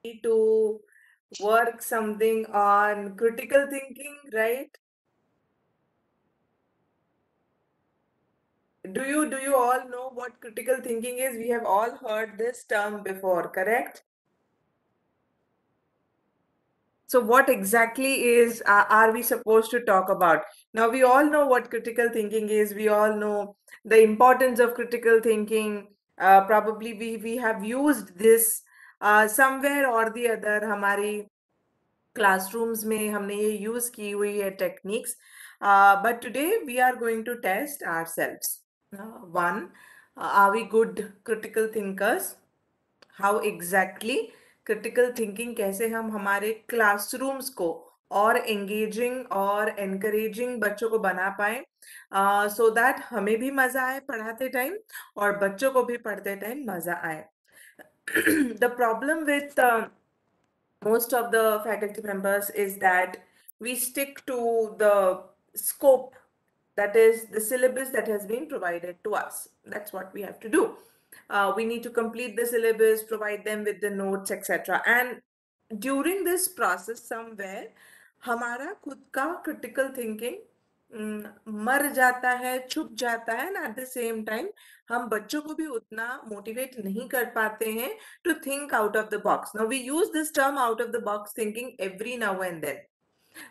to work something on critical thinking, right? Do you all know what critical thinking is? We have all heard this term before, correct? So what exactly is are we supposed to talk about? Now we all know what critical thinking is. We all know the importance of critical thinking. Probably we have used this somewhere or the other. हमारी classrooms में हमने ये use की हुई है techniques. But today we are going to test ourselves. One, are we good critical thinkers? How exactly critical thinking कैसे हम हमारे क्लासरूम्स को और एंगेजिंग और एनकरेजिंग बच्चों को बना पाए, सो दैट हमें भी मजा आए पढ़ाते टाइम और बच्चों को भी पढ़ते टाइम मजा आए. The problem with most of the faculty members is that we stick to the scope, that is the syllabus that has been provided to us. That's what we have to do. We need to complete the syllabus, provide them with the notes, etc. And during this process somewhere हमारा खुद का critical thinking मर जाता है, छुप जाता है, and at the same time हम बच्चों को भी उतना मोटिवेट नहीं कर पाते हैं to think out of the box. Now we use this term out of the box thinking every now and then,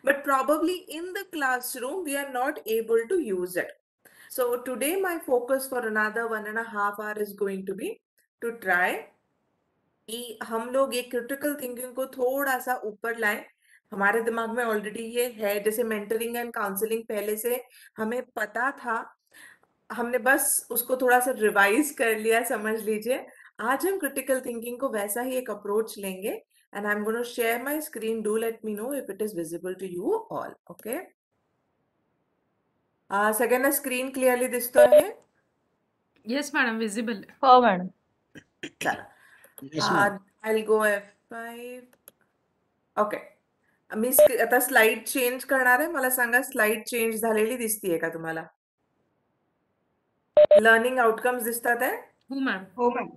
but probably in the classroom we are not able to use it. So today my focus for another 1.5 hours is going to be to try कि हम लोग ये critical thinking को थोड़ा सा ऊपर लाएं. हमारे दिमाग में ऑलरेडी ये है, जैसे मेंटरिंग एंड काउंसलिंग पहले से हमें पता था, हमने बस उसको थोड़ा सा रिवाइज कर लिया, समझ लीजिए. आज हम क्रिटिकल थिंकिंग को वैसा ही एक अप्रोच लेंगे. And I am gonna share my screen. Do let me know if it is visible to you all. Okay, सगळ्यांना स्क्रीन क्लिअरली दिसतोय? Yes, madam, visible. हो मॅडम. चला, Yes, ma'am. I'll go F5. Okay, मी आता slide change करणार आहे. मला सांगा, slide change झालेली दिसतीये का तुम्हाला? लर्निंग आउटकम्स दिसतात आहे? Who, ma'am? हो मॅडम.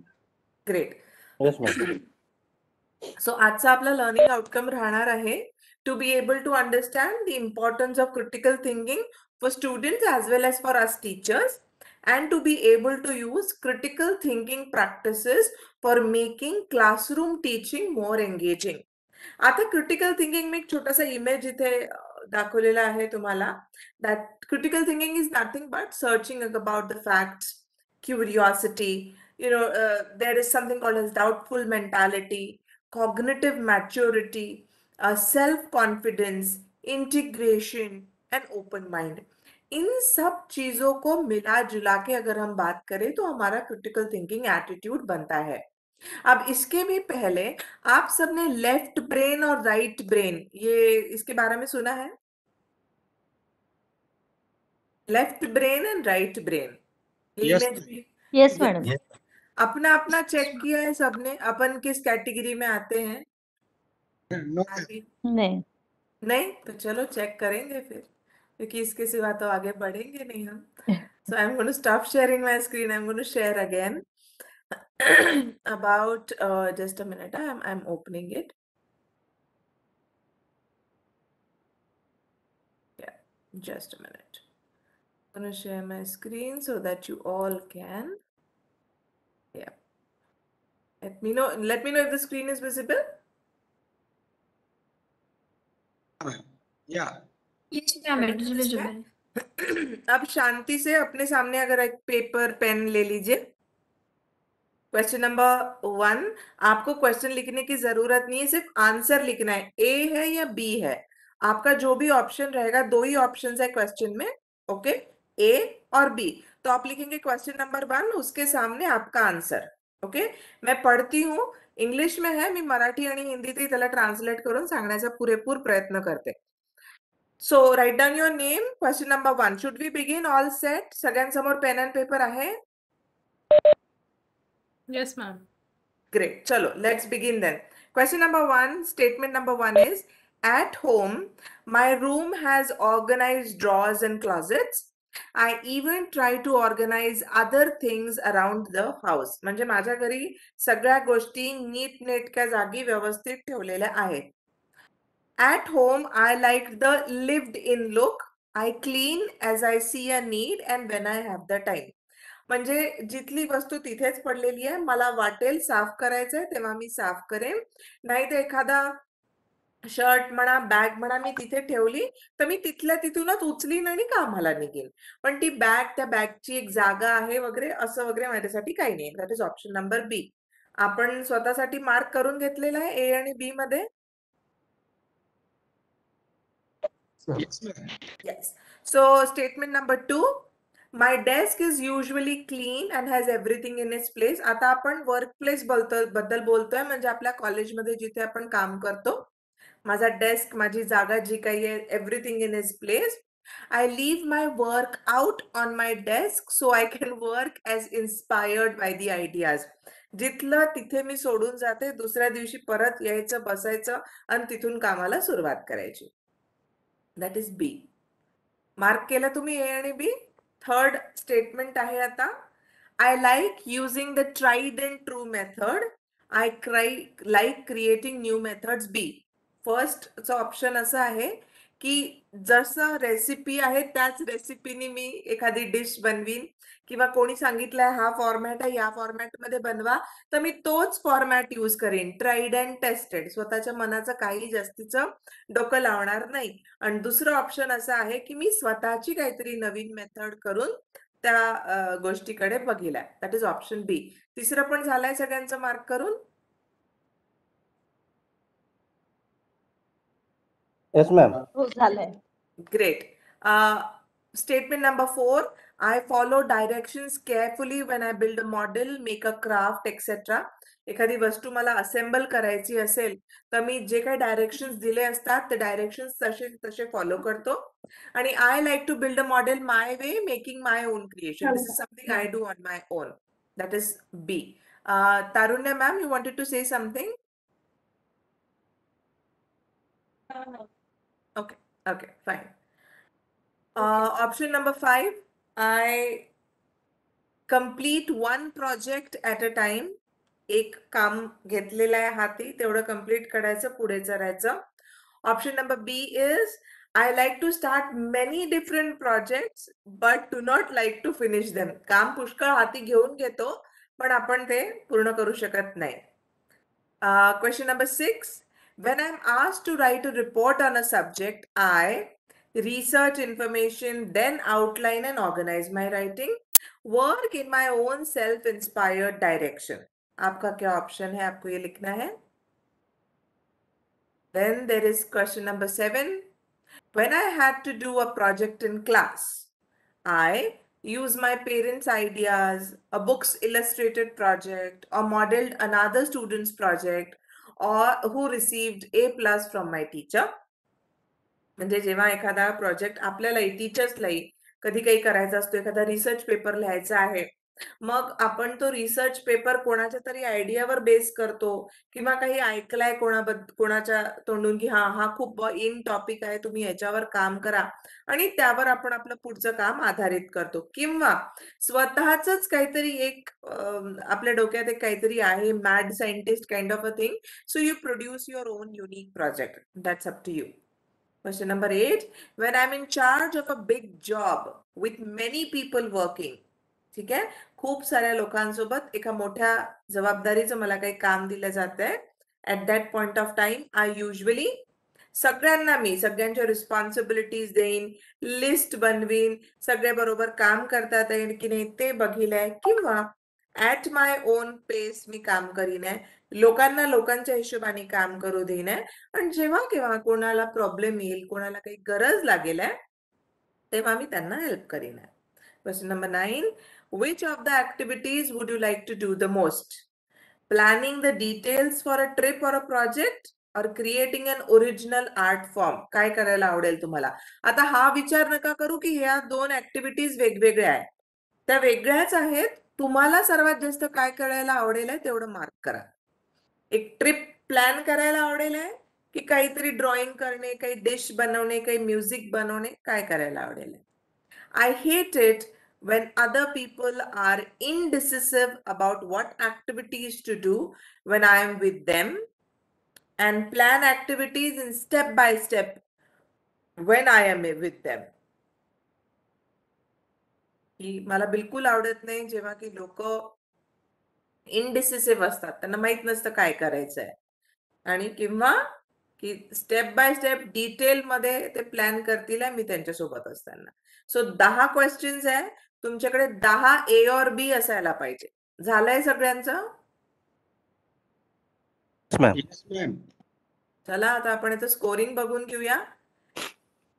ग्रेट. Yes, ma'am. सो आजचा आपला लर्निंग आउटकम राहणार आहे to be able to understand the importance of critical thinking for students as well as for us teachers, and to be able to use critical thinking practices for making classroom teaching more engaging. आता critical thinking में एक छोटासा image इथे दाखवलेला आहे तुम्हाला. That critical thinking is nothing but searching about the facts, curiosity, there is something called as doubtful mentality, cognitive maturity, self-confidence, integration and open mind. इन सब चीजों को मिला जुला के अगर हम बात करें तो हमारा क्रिटिकल थिंकिंग एटीट्यूड बनता है. अब इसके भी पहले आप सबने लेफ्ट ब्रेन और राइट ब्रेन, ये इसके बारे में सुना है? Left brain and right brain, Yes. Yes madam. अपना अपना चेक किया है सबने? अपन किस कैटेगरी में आते हैं? No. नाही. नहीं तो चलो चेक करेंगे फिर, क्योंकि इसके सिवा तो आगे बढ़ेंगे नहीं हम. So I'm going to stop sharing my screen. I'm going to share again. About just a minute. I'm opening it. Yeah, just a minute. I'm going to share my screen so that you all can. Yeah. Let me know if the screen is visible. Yeah. Yes, ma'am, it is visible. अब शांति से अपने सामने अगर एक paper pen ले लीजिए. Question number 1, आपको question लिखने की जरूरत नहीं है, सिर्फ आंसर लिखना है. ए है या बी है? आपका जो भी ऑप्शन रहेगा, दो ही ऑप्शन है क्वेश्चन में. ओके, ए और बी. तो आप लिखेंगे क्वेश्चन नंबर 1, उसके सामने आपका आंसर. ओके, मैं पढ़ती हूँ, इंग्लिश में है, मी मराठी आणि हिंदीत त्याला ट्रान्सलेट करून सांगण्याचा पुरेपूर प्रयत्न करते. So write down your name. Question number 1. Should we begin? All set? सगळ्यांसमोर पेन and paper आहे? Yes, ma'am. Great. Chalo, let's begin then. Question number 1, statement number 1 is, at home, my room has organized drawers and closets. I even try to organize other things around the house. म्हणजे माझ्या घरी सगळ्या गोष्टी नीटनेटक्या जागी व्यवस्थित ठेवलेल्या आहेत. At home, I like the lived in look. I clean as I see a need and when I have the time. म्हणजे जिथली वस्तू तिथेच पडलेली आहे, मला वाटेल साफ करायचंय तेव्हा मी साफ करेन. नाही तर एखादा शर्ट म्हणा, बॅग म्हणा मी तिथे ठेवली तर मी तिथल्या तिथूनच उचलीन आणि कामाला निघेन. पण ती बॅग, त्या बॅगची एक जागा आहे वगैरे असं वगैरे माझ्यासाठी काही नाही. That is option number B. आपण स्वतःसाठी मार्क करून घेतलेला आहे ए आणि बी मध्ये. Yes, ma'am. Yes. So statement number 2, my desk is usually clean and has everything in its place. आता आपण वर्क प्लेस बद्दल बोलतोय, म्हणजे आपल्या कॉलेजमध्ये जिथे आपण काम करतो. माझा डेस्क, माझी जागा जी काही आहे, everything in is place. I leave my work out on my desk so I can work as inspired by the ideas. जिथलं तिथे मी सोडून जाते, दुसऱ्या दिवशी परत यायचं, बसायचं आणि तिथून कामाला सुरुवात करायची. That is B. मार्क केलं तुम्ही ए आणि बी. थर्ड स्टेटमेंट आहे आता, I like using the tried and true method. I like creating new methods. B. फर्स्टचं ऑप्शन असं आहे की जसं रेसिपी आहे त्याच रेसिपीनी मी एखादी डिश बनवीन, किंवा कोणी सांगितलंय हा फॉर्मॅट आहे, या फॉर्मॅटमध्ये बनवा, तर मी तोच फॉर्मॅट यूज करेन. Tried and tested. स्वतःच्या मनाचं काही जास्तीचं डोकं लावणार नाही. आणि दुसरं ऑप्शन असं आहे की मी स्वतःची काहीतरी नवीन मेथड करून त्या गोष्टीकडे बघितला. That is option B. तिसरं पण झालंय सगळ्यांचं मार्क करून. Yes, ma'am. हो झालंय. Great. Statement number 4, I follow directions carefully when I build a model, make a craft, etc. एखादी वस्तू मला असेंबल करायची असेल तर मी जे काही डायरेक्शन्स दिले असतात ते डायरेक्शन्स तसे फॉलो करतो. आणि I like to build a model my way, making my own creation. This is something I do on my own. That is B. Tarunya ma'am, you wanted to say something? Okay, okay, fine. Option number 5, I complete one project at a time. एक काम घेतलेलं आहे हाती, तेवढं complete करायचं, पुढे चढायचं. Option number B is I like to start many different projects but do not like to finish them. काम पुष्कळ हाती घेऊन घेतो पण आपण ते पूर्ण करू शकत नाही. Question number 6, when I'm asked to write a report on a subject, I research information, then outline and organize my writing, work in my own self-inspired direction. आपका क्या ऑप्शन है? आपको ये लिखना है. Then there is question number 7, when I had to do a project in class, I use my parents' ideas, a book's illustrated project, or modeled another student's project, or who received A+ from my teacher. म्हणजे जेव्हा एखादा project आपल्यालाही, टीचर्सलाही कधी काही करायचा असतो, एखादा research paper लिहायचा आहे, मग आपण तो रिसर्च पेपर कोणाच्या तरी आयडियावर बेस करतो, किंवा काही ऐकलाय कोणाच्या तोंडून की हा खूप इन टॉपिक आहे, तुम्ही याच्यावर काम करा, आणि त्यावर आपण आपलं पुढचं काम आधारित करतो. किंवा स्वतःच काहीतरी एक आपल्या डोक्यात एक काहीतरी आहे, mad scientist kind of a thing, so you produce your own unique project. That's up to you. Question number 8, when I'm in charge of a big job with many people working. ठीक आहे, खूप साऱ्या लोकांसोबत एका मोठ्या जबाबदारीचं मला काही काम दिलं जात आहे. At that point of time I usually सगळ्यांना मी सगळ्यांच्या रिस्पॉन्सिबिलिटीज देईन, लिस्ट बनवीन, सगळ्या बरोबर काम करतात येईल की नाही ते बघितलंय, किंवा ऍट माय ओन पेस मी काम करीन आहे, लोकांना लोकांच्या हिशोबाने काम करू देईन आहे. पण जेव्हा केव्हा कोणाला प्रॉब्लेम येईल, कोणाला काही गरज लागेल आहे, तेव्हा मी त्यांना हेल्प करीन आहे. Question number 9, which of the activities would you like to do the most? Planning the details for a trip or a project, or creating an original art form? काय करायला आवडेल तुम्हाला? आता हा विचार नका करू की ह्या दोन ऍक्टिव्हिटीज वेगवेगळ्या आहेत. त्या वेगळ्याच आहेत. तुम्हाला सर्वात जास्त काय करायला आवडेल आहे तेवढं मार्क करा. एक ट्रिप प्लॅन करायला आवडेल आहे की काहीतरी ड्रॉइंग करणे, काही डिश बनवणे, काही म्युझिक बनवणे, काय करायला आवडेल आहे? I hate it when other people are indecisive about what activities to do when I am with them and plan activities in step by step when I am with them. की मला बिलकुल आवडत नाही जेव्हा की लोक इनडिसिसिव्ह असतात, त्यांना माहित नसतं काय करायचंय, आणि किंवा की स्टेप बाय स्टेप डिटेल मध्ये ते प्लॅन करतील मी त्यांच्यासोबत असताना. सो 10 क्वेश्चन्स आहे तुमच्याकडे, 10 ए और बी असायला पाहिजे. झालंय सगळ्यांचं? Yes, ma'am. चला आता आपण इथं स्कोरिंग बघून घेऊया.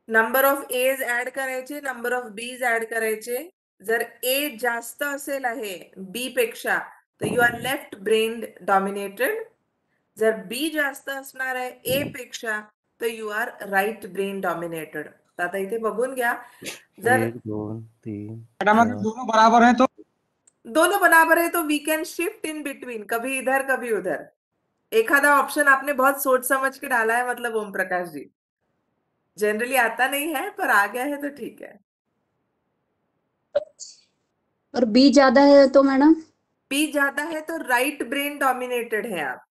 नंबर ऑफ एज ऍड करायचे, नंबर ऑफ बीज ऍड करायचे. जर ए जास्त असेल आहे बी पेक्षा तर you are left brain dominated. जर बी जास्त असणार आहे ए पेक्षा तर you are right brain dominated. आता इथे बघून घ्या, जर 1 2 3 मैडम अगर 4 दोनों बराबर हैं तो दोनों बराबर है तो we can shift in between, कभी इधर कभी उधर. एखादा ऑप्शन आपने बहुत सोच समझ के डाला है, मतलब ओम प्रकाश जी. जनरली आता नहीं है पर आ गया है तो ठीक है. और बी ज्यादा है तो मैडम? बी ज्यादा है तो राइट ब्रेन डोमिनेटेड है आप,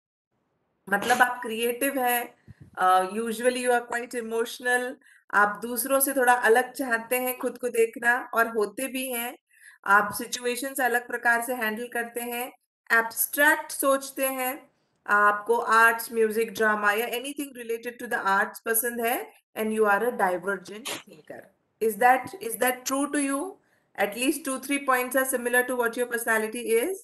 मतलब आप क्रिएटिव है, usually you are quite emotional, आप दूसरों से थोड़ा अलग चाहते हैं खुद को देखना, और होते भी हैं. आप सिचुएशंस अलग प्रकार से हैंडल करते हैं, एब्स्ट्रैक्ट सोचते हैं, आपको आर्ट्स, म्यूजिक, ड्रामा या anything related to the arts पसंद है, and you are a divergent thinker. Is that true to you? At least 2-3 points are similar to what your personality is.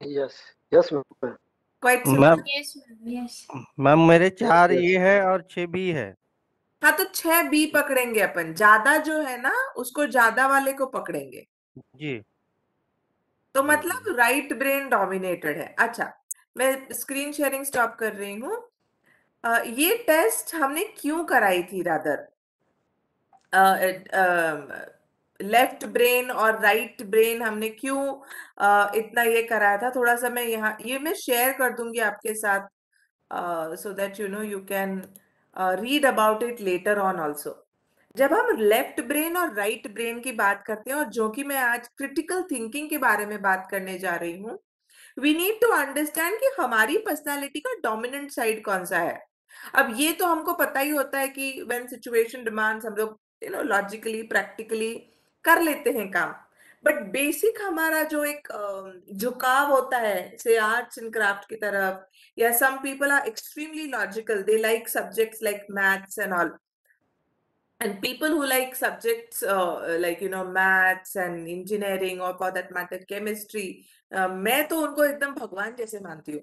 Yes, yes, ma'am. Quite similar. Ma'am Yes, ma'am. Yes. Ma'am मेरे 4 yes. ये है और 6 भी है. हाँ तो 6 B पकड़ेंगे अपन, ज्यादा जो है ना उसको ज्यादा वाले को पकड़ेंगे. जी तो मतलब राइट ब्रेन डोमिनेटेड है. अच्छा, मैं स्क्रीन शेयरिंग स्टॉप कर रही हूँ. ये टेस्ट हमने क्यों कराई थी रादर, लेफ्ट ब्रेन और राइट ब्रेन हमने क्यों इतना ये कराया था? थोड़ा सा मैं यहाँ ये मैं शेयर कर दूंगी आपके साथ, so that you know you can read about it later on also. जब हम लेफ्ट ब्रेन और राइट ब्रेन की बात करते हैं, और जो कि मैं आज क्रिटिकल थिंकिंग के बारे में बात करने जा रही हूँ, वी नीड टू अंडरस्टैंड कि हमारी पर्सनालिटी का डोमिनेंट साइड कौन सा है. अब ये तो हमको पता ही होता है कि व्हेन सिचुएशन डिमांड्स हम लोग लॉजिकली प्रैक्टिकली कर लेते हैं काम, बट बेसिक हमारा जो एक झुकाव होता है से आर्ट्स एंड क्राफ्ट की तरफ, या some people are extremely logical, they like subjects like maths and all, and people who like subjects like maths and engineering or for that matter chemistry, मैं तो उनको एकदम भगवान जैसे मानती हूँ.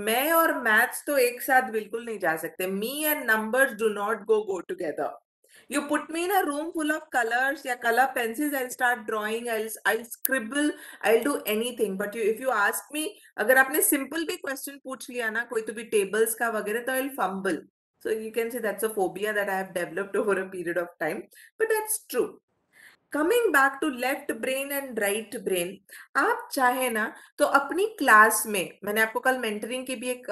मैं और मैथ्स तो एक साथ बिल्कुल नहीं जा सकते. Me and numbers do not go together. You put me in a room full of colors या color pencils, I'll start drawing, I'll scribble, I'll do anything. But if you ask me, अगर आपने simple भी question पूछ लिया ना कोई तो भी tables का वगैरह, तो I'll fumble. So you can say that's a phobia that I have developed over a period of time, but that's true. Coming back to left brain and right brain, आप चाहे ना तो अपनी क्लास में, मैंने आपको कल मेंटरिंग की भी एक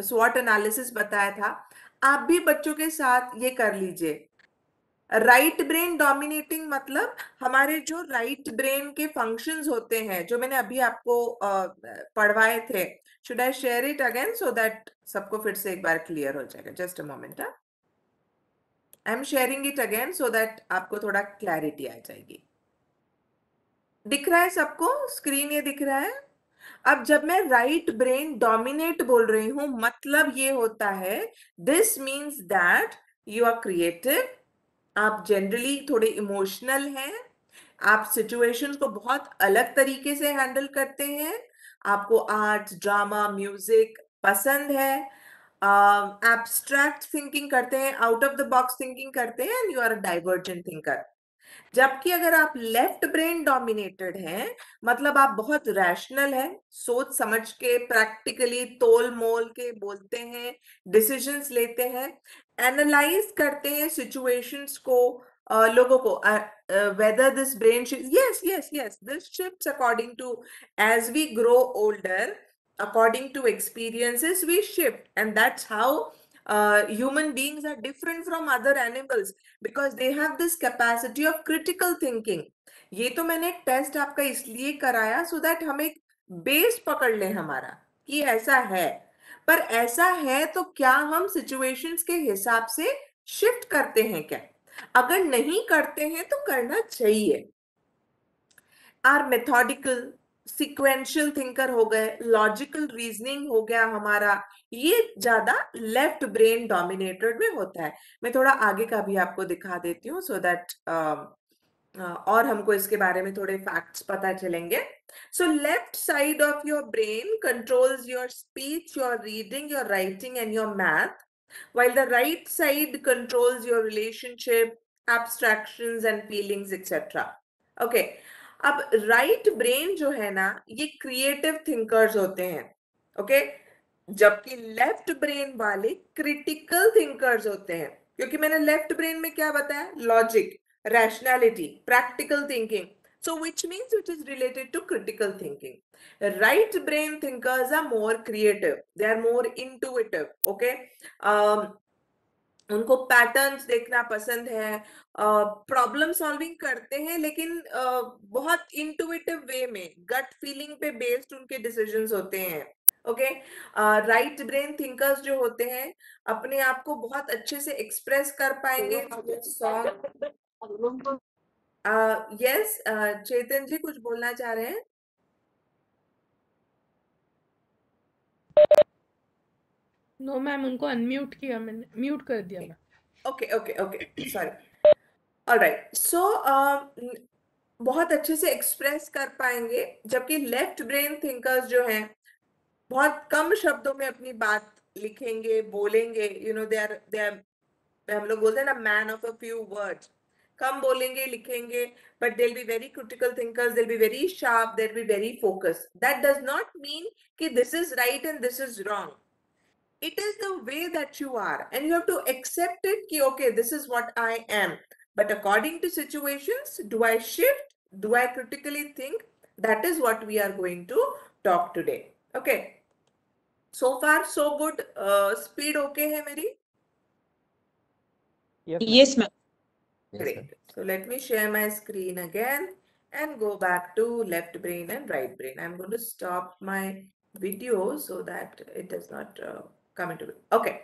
SWOT एनालिसिस बताया था, आप भी बच्चों के साथ ये कर लीजिए. राइट ब्रेन डोमिनेटिंग मतलब हमारे जो राइट ब्रेन के फंक्शंस होते हैं, जो मैंने अभी आपको पढ़वाए थे. Should I share it again so that सबको फिर से एक बार क्लियर हो जाएगा? Just a moment. I am sharing it again so that आपको थोड़ा क्लैरिटी आ जाएगी. दिख रहा है सबको? स्क्रीन ये दिख रहा है? अब जब मैं राइट ब्रेन डोमिनेट बोल रही हूं, मतलब ये होता है, this means that you are creative, आप जनरली थोड़े इमोशनल हैं, आप सिचुएशंस को बहुत अलग तरीके से हैंडल करते हैं, आपको आर्ट्स, ड्रामा, म्यूजिक पसंद है, एब्स्ट्रैक्ट थिंकिंग करते हैं, out of the box thinking करते हैं, and you are a divergent thinker. जबकि अगर आप लेफ्ट ब्रेन डोमिनेटेड हैं, मतलब आप बहुत रैशनल हैं, सोच समझ के प्रैक्टिकली तोल मोल के बोलते हैं, डिसीजंस लेते हैं, एनालाइज करते हैं सिचुएशंस को, लोगों को, whether this brain shifts. Yes, this shifts according to, as we grow older, according to experiences we shift, and that's how human beings are different from other animals because they have this capacity of critical thinking. ये तो मैंने test आपका इसलिए कराया so that हम एक base पकड़ लें हमारा कि ऐसा है, पर ऐसा है तो क्या हम सिचुएशंस के हिसाब से शिफ्ट करते हैं क्या? अगर नहीं करते हैं तो करना चाहिए. आर मेथोडिकल सिक्वेंशियल थिंकर हो गए, लॉजिकल रीजनिंग हो गया हमारा, ये ज्यादा लेफ्ट ब्रेन डोमिनेटेड में होता है. मैं थोड़ा आगे का भी आपको दिखा देती हूँ सो दैट और हमको इसके बारे में थोड़े फैक्ट्स पता चलेंगे. So left side of your brain controls your speech, your reading, your writing and your math, while the right side controls your relationship, abstractions and feelings etc. Okay, अब right brain जो है ना ये creative thinkers होते हैं. Okay, जबकि left brain वाले critical thinkers होते हैं. क्योंकि मैंने लेफ्ट ब्रेन में क्या बताया? Logic, rationality, practical thinking. So which means it is related to critical thinking. Right brain thinkers are more creative. They are more intuitive. Okay. उनको पैटर्न्स देखना पसंद है, प्रॉब्लम सॉल्विंग करते हैं, लेकिन बहुत इंटुइटिव वे में, गट फीलिंग पे बेस्ड उनके डिसीजंस होते हैं. ओके, राइट ब्रेन थिंकर्स जो होते हैं अपने आप को बहुत अच्छे से एक्सप्रेस कर पाएंगे. यस, चेतन जी कुछ बोलना चाह रहे हैं? नो मैम, उनको अनम्यूट किया मैंने, म्यूट कर दिया मैं. Okay okay okay, sorry. Alright, so बहुत अच्छे से एक्सप्रेस कर पाएंगे, जबकि लेफ्ट ब्रेन थिंकर्स जो हैं बहुत कम शब्दों में अपनी बात लिखेंगे, बोलेंगे. यू नो दे आर हम लोग बोलते हैं ना man of a few words. कम बोलेंगे, लिखेंगे, but they'll be very critical thinkers, they'll be very sharp, they'll be very focused. That does not mean कि this is right and this is wrong. It is the way that you are, and you have to accept it कि okay, this is what I am. But according to situations, do I shift? Do I critically think? That is what we are going to talk today. Okay. So far, so good. Speed okay है मेरी? Yes, ma'am. Great. So let me share my screen again and go back to left brain and right brain. I'm going to stop my video so that it does not come into it. Okay.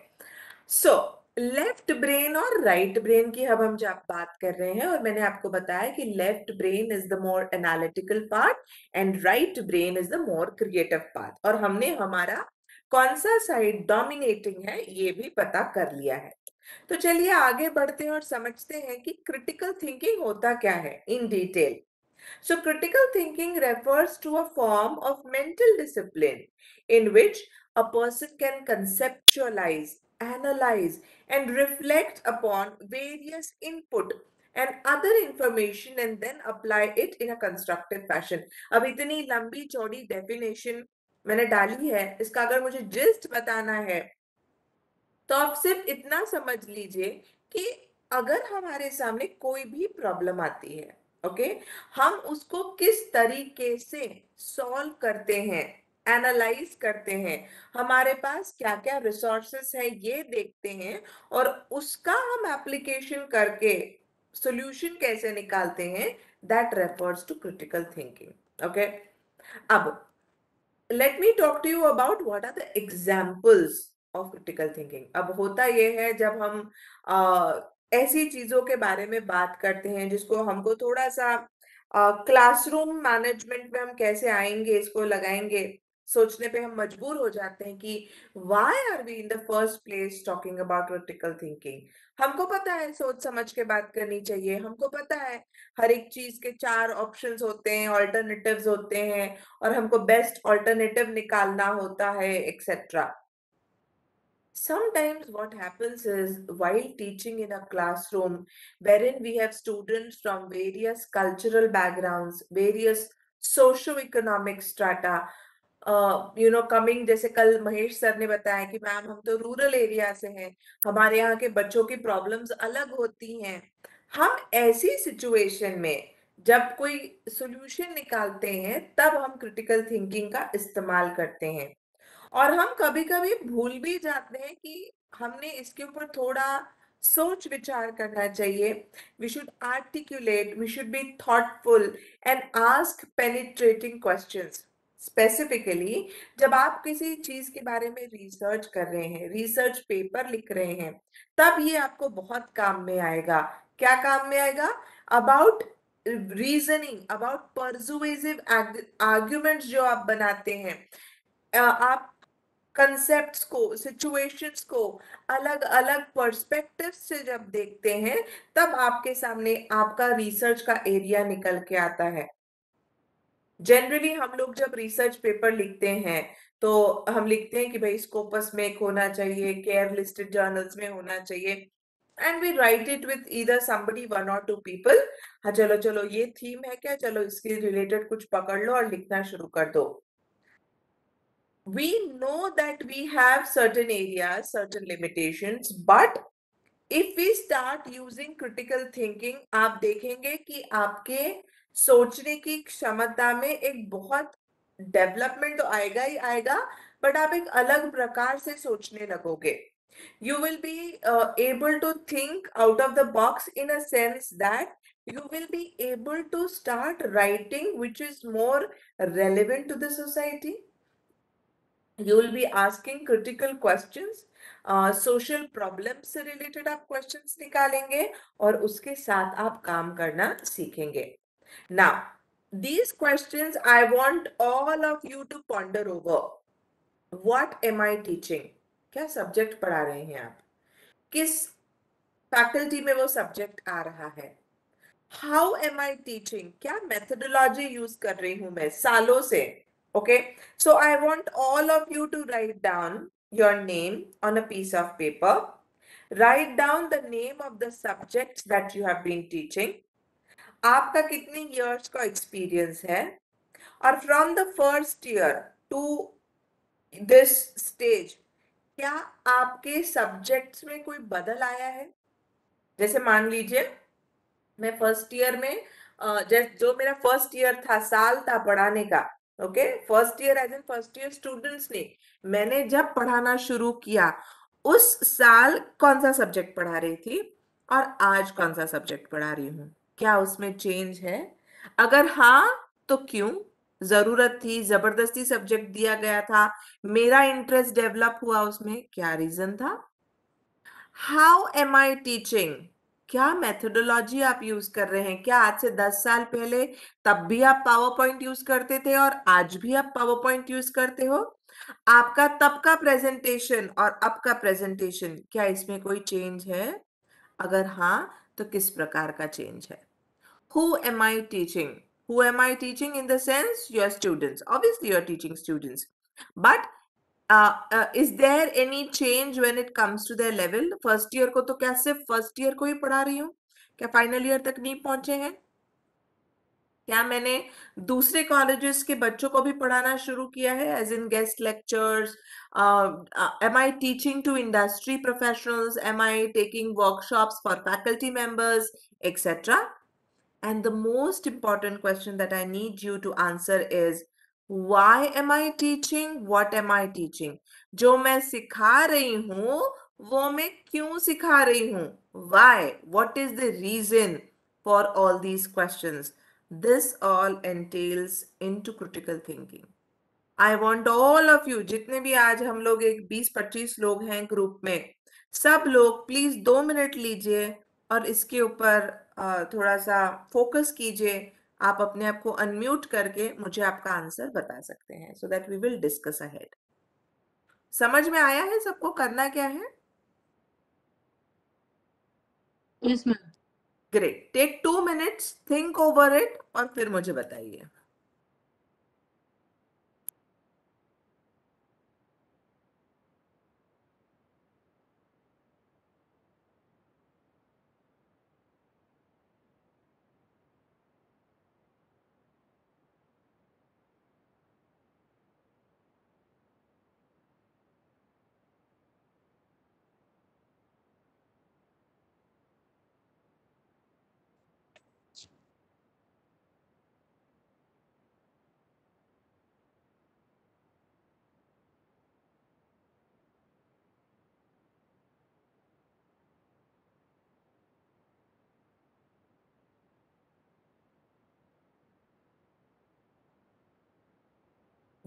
So left brain और right brain की अब हम जब बात कर रहे हैं, और मैंने आपको बताया कि left brain is the more analytical part and right brain is the more creative part. और हमने हमारा कौन सा साइड डोमिनेटिंग है ये भी पता कर लिया है. तो चलिए आगे बढ़ते हैं और समझते हैं कि क्रिटिकल थिंकिंग होता क्या है in detail. So critical thinking refers to a form of mental discipline in which a person can conceptualize, analyze and reflect upon various input and other information and then apply it in a constructive fashion. अब इतनी लंबी चौड़ी definition मैंने डाली है, इसका अगर मुझे gist बताना है तो आप सिर्फ इतना समझ लीजिए कि अगर हमारे सामने कोई भी प्रॉब्लम आती है, ओके, हम उसको किस तरीके से सॉल्व करते हैं, एनालाइज करते हैं, हमारे पास क्या क्या रिसोर्सेस है ये देखते हैं, और उसका हम एप्लीकेशन करके सॉल्यूशन कैसे निकालते हैं, that refers to critical thinking. Okay, अब let me talk to you about what are the examples of critical thinking. अब होता ये है जब हम ऐसी चीजों के बारे में बात करते हैं जिसको हमको थोड़ा सा क्लासरूम मैनेजमेंट में हम कैसे आएंगे, इसको लगाएंगे, सोचने पे हम मजबूर हो जाते हैं कि why are we in the first place talking about critical thinking. हमको पता है सोच समझ के बात करनी चाहिए, हमको पता है हर एक चीज के 4 ऑप्शंस होते हैं, ऑल्टरनेटिव्स होते हैं, और हमको बेस्ट ऑल्टरनेटिव निकालना होता है etcetera. Sometimes what happens is while teaching in a classroom wherein we have students from various cultural backgrounds, various socio-economic strata, coming, जैसे कल महेश सर ने बताया कि मैम हम तो रूरल एरिया से हैं, हमारे यहाँ के बच्चों की प्रॉब्लम्स अलग होती हैं. हम ऐसी सिचुएशन में जब कोई सॉल्यूशन निकालते हैं तब हम क्रिटिकल थिंकिंग का इस्तेमाल करते हैं. और हम कभी कभी भूल भी जाते हैं कि हमने इसके ऊपर थोड़ा सोच विचार करना चाहिए. We should articulate, we should be thoughtful and ask penetrating questions. Specifically जब आप किसी चीज के बारे में रिसर्च कर रहे हैं, रिसर्च पेपर लिख रहे हैं, तब ये आपको बहुत काम में आएगा. क्या काम में आएगा? About reasoning, about persuasive arguments जो आप बनाते हैं, आप कंसेप्ट्स को, सिचुएशंस को अलग अलग पर्सपेक्टिव से जब देखते हैं, तब आपके सामने आपका रिसर्च का एरिया निकल के आता है. जनरली हम लोग जब रिसर्च पेपर लिखते हैं तो हम लिखते हैं कि भाई स्कोपस में एक होना चाहिए, केयर लिस्टेड जर्नल्स में होना चाहिए, and we write it with either somebody, one or two people. हाँ, चलो चलो ये थीम है क्या, चलो इसके रिलेटेड कुछ पकड़ लो और लिखना शुरू कर दो. We know that we have certain areas, certain limitations, but if we start using critical thinking, आप देखेंगे कि आपके सोचने की क्षमता में एक बहुत डेवलपमेंट तो आएगा ही आएगा, बट आप एक अलग प्रकार से सोचने लगोगे. You will be able to think out of the box in a sense that you will be able to start writing which is more relevant to the society. You will be asking critical questions, social problems से related आप questions निकालेंगे और उसके साथ आप काम करना सीखेंगे. Now, these questions I want all of you to ponder over. What am I teaching? क्या subject पढ़ा रहे हैं आप? किस faculty में वो subject आ रहा है? How am I teaching? क्या methodology use कर रही हूँ मैं सालों से? Okay, so I want all of you to write down your name on a piece of paper. Write down the name of the subjects that you have been teaching. आपका कितने years का experience है? और from the first year to this stage, क्या आपके subjects में कोई बदल आया है? जैसे मान लीजिए मैं फर्स्ट ईयर में जो मेरा फर्स्ट ईयर था, साल था पढ़ाने का, okay, first year as in first year students ने, मैंने जब पढ़ाना शुरू किया उस साल कौन सा सब्जेक्ट पढ़ा रही थी और आज कौन सा सब्जेक्ट पढ़ा रही हूँ, क्या उसमें चेंज है? अगर हाँ तो क्यों? जरूरत थी, जबरदस्ती सब्जेक्ट दिया गया था, मेरा इंटरेस्ट डेवलप हुआ उसमें, क्या रीजन था? How am I teaching? क्या मेथोडोलॉजी आप यूज कर रहे हैं? क्या आज से 10 साल पहले तब भी आप पावर पॉइंट यूज करते थे और आज भी आप पावर पॉइंट यूज करते हो? आपका तब का प्रेजेंटेशन और अब का प्रेजेंटेशन, क्या इसमें कोई चेंज है? अगर हाँ तो किस प्रकार का चेंज है? Who am I teaching? Who am I teaching in the sense your students? Obviously, you're teaching students, but is there any change when it comes to their level? First year को तो क्या सिर्फ first year को ही पढ़ा रही हूँ? क्या final year तक नहीं पहुंचे हैं? क्या मैंने दूसरे कॉलेजेस के बच्चों को भी पढ़ाना शुरू किया है as in guest lectures? Am I teaching to industry professionals? Am I taking workshops for faculty members, etcetera? And the most important question that I need you to answer is, why am I teaching? What am I teaching? जो मैं सिखा रही हूँ वो मैं क्यों सिखा रही हूँ? Why? What is the reason for all these questions? This all entails into critical thinking. I want all of you, जितने भी आज हम लोग एक 20-25 लोग हैं ग्रुप में, सब लोग प्लीज 2 मिनट लीजिए और इसके ऊपर थोड़ा सा फोकस कीजिए. आप अपने आप को अनम्यूट करके मुझे आपका आंसर बता सकते हैं, so that we will discuss ahead. समझ में आया है सबको करना क्या है? Yes ma'am. Great. Take 2 minutes, think over it और फिर मुझे बताइए.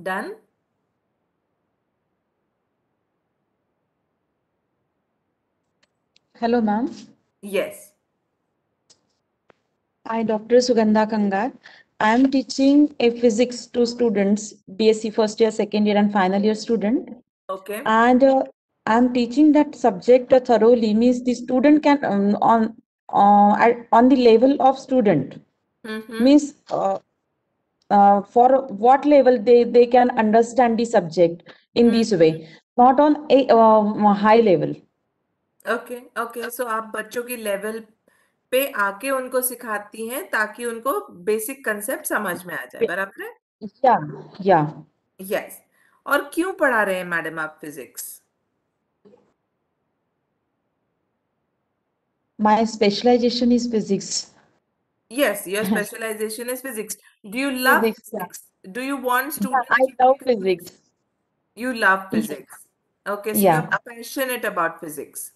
Done? Hello, ma'am. Yes. I, Dr. Sugandha Kangar. I am teaching a physics to students, BSc first year, second year, and final year student. Okay. And I'm teaching that subject thoroughly. Means the student can on the level of student. Mm-hmm. Means for what level they can understand the subject in this way, not on a high level. Okay okay so आप बच्चों की level पे आके उनको सिखाती हैं ताकि उनको बेसिक कंसेप्ट समझ में आ जाए, बराबर है? Yeah. यस। और क्यों पढ़ा रहे हैं मैडम आप physics? My specialization is physics. Yes, your specialization is physics. Do you love Physics, yeah. physics? Do you want Yeah, students I to love take physics. You love Yeah. physics. Okay, so Yeah. you're passionate about physics.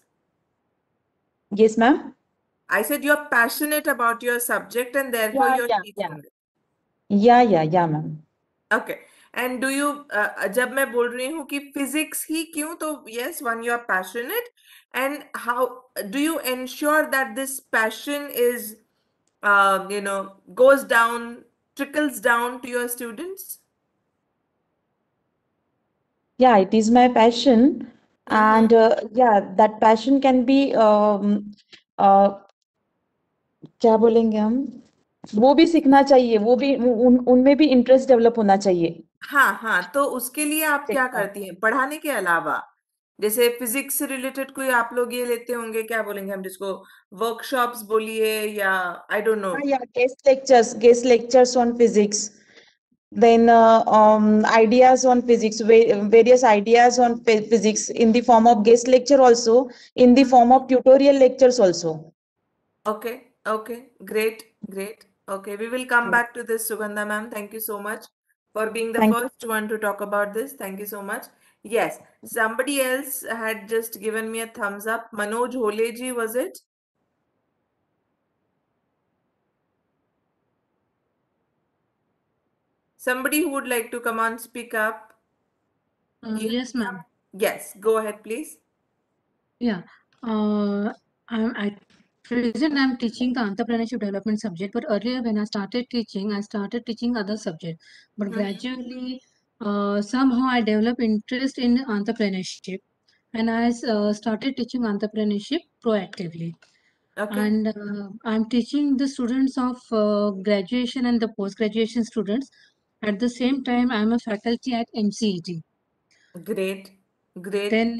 Yes, ma'am. I said you're passionate about your subject and therefore you're teaching it. Yeah, ma'am. Okay. And do you जब मैं बोल रही हूँ कि physics ही क्यों, तो yes, one, you are passionate, and how do you ensure that this passion is goes down, trickles down to your students? Yeah, it is my passion, and yeah, that passion can be क्या बोलेंगे हम, वो भी सीखना चाहिए, वो भी उनमें भी इंटरेस्ट डेवलप होना चाहिए। हाँ, तो उसके लिए आप क्या सीखना। करती हैं पढ़ाने के अलावा? जैसे फिजिक्स से रिलेटेड कोई आप लोग ये लेते होंगे, क्या बोलेंगे हम जिसको, वर्कशॉप्स बोलिए या I don't know. Yeah, guest lectures on physics. Then ideas on physics, various ideas on physics in the form of guest lecture also, in the form of tutorial lectures also. Okay, great. Okay, we will come back to this, Sugandha ma'am. Thank you so much for being the Thank you. first one to talk about this. Thank you so much. Yes, somebody else had just given me a thumbs up. Manoj Holeji, was it? Somebody who would like to come on, speak up. Yes, ma'am. Yes, go ahead, please. Yeah. At present, I'm teaching the entrepreneurship development subject. But earlier, when I started teaching other subjects. But gradually, somehow I developed interest in entrepreneurship, and I started teaching entrepreneurship proactively. Okay. And I'm teaching the students of graduation and the post-graduation students. At the same time, I'm a faculty at MCET. Great. Then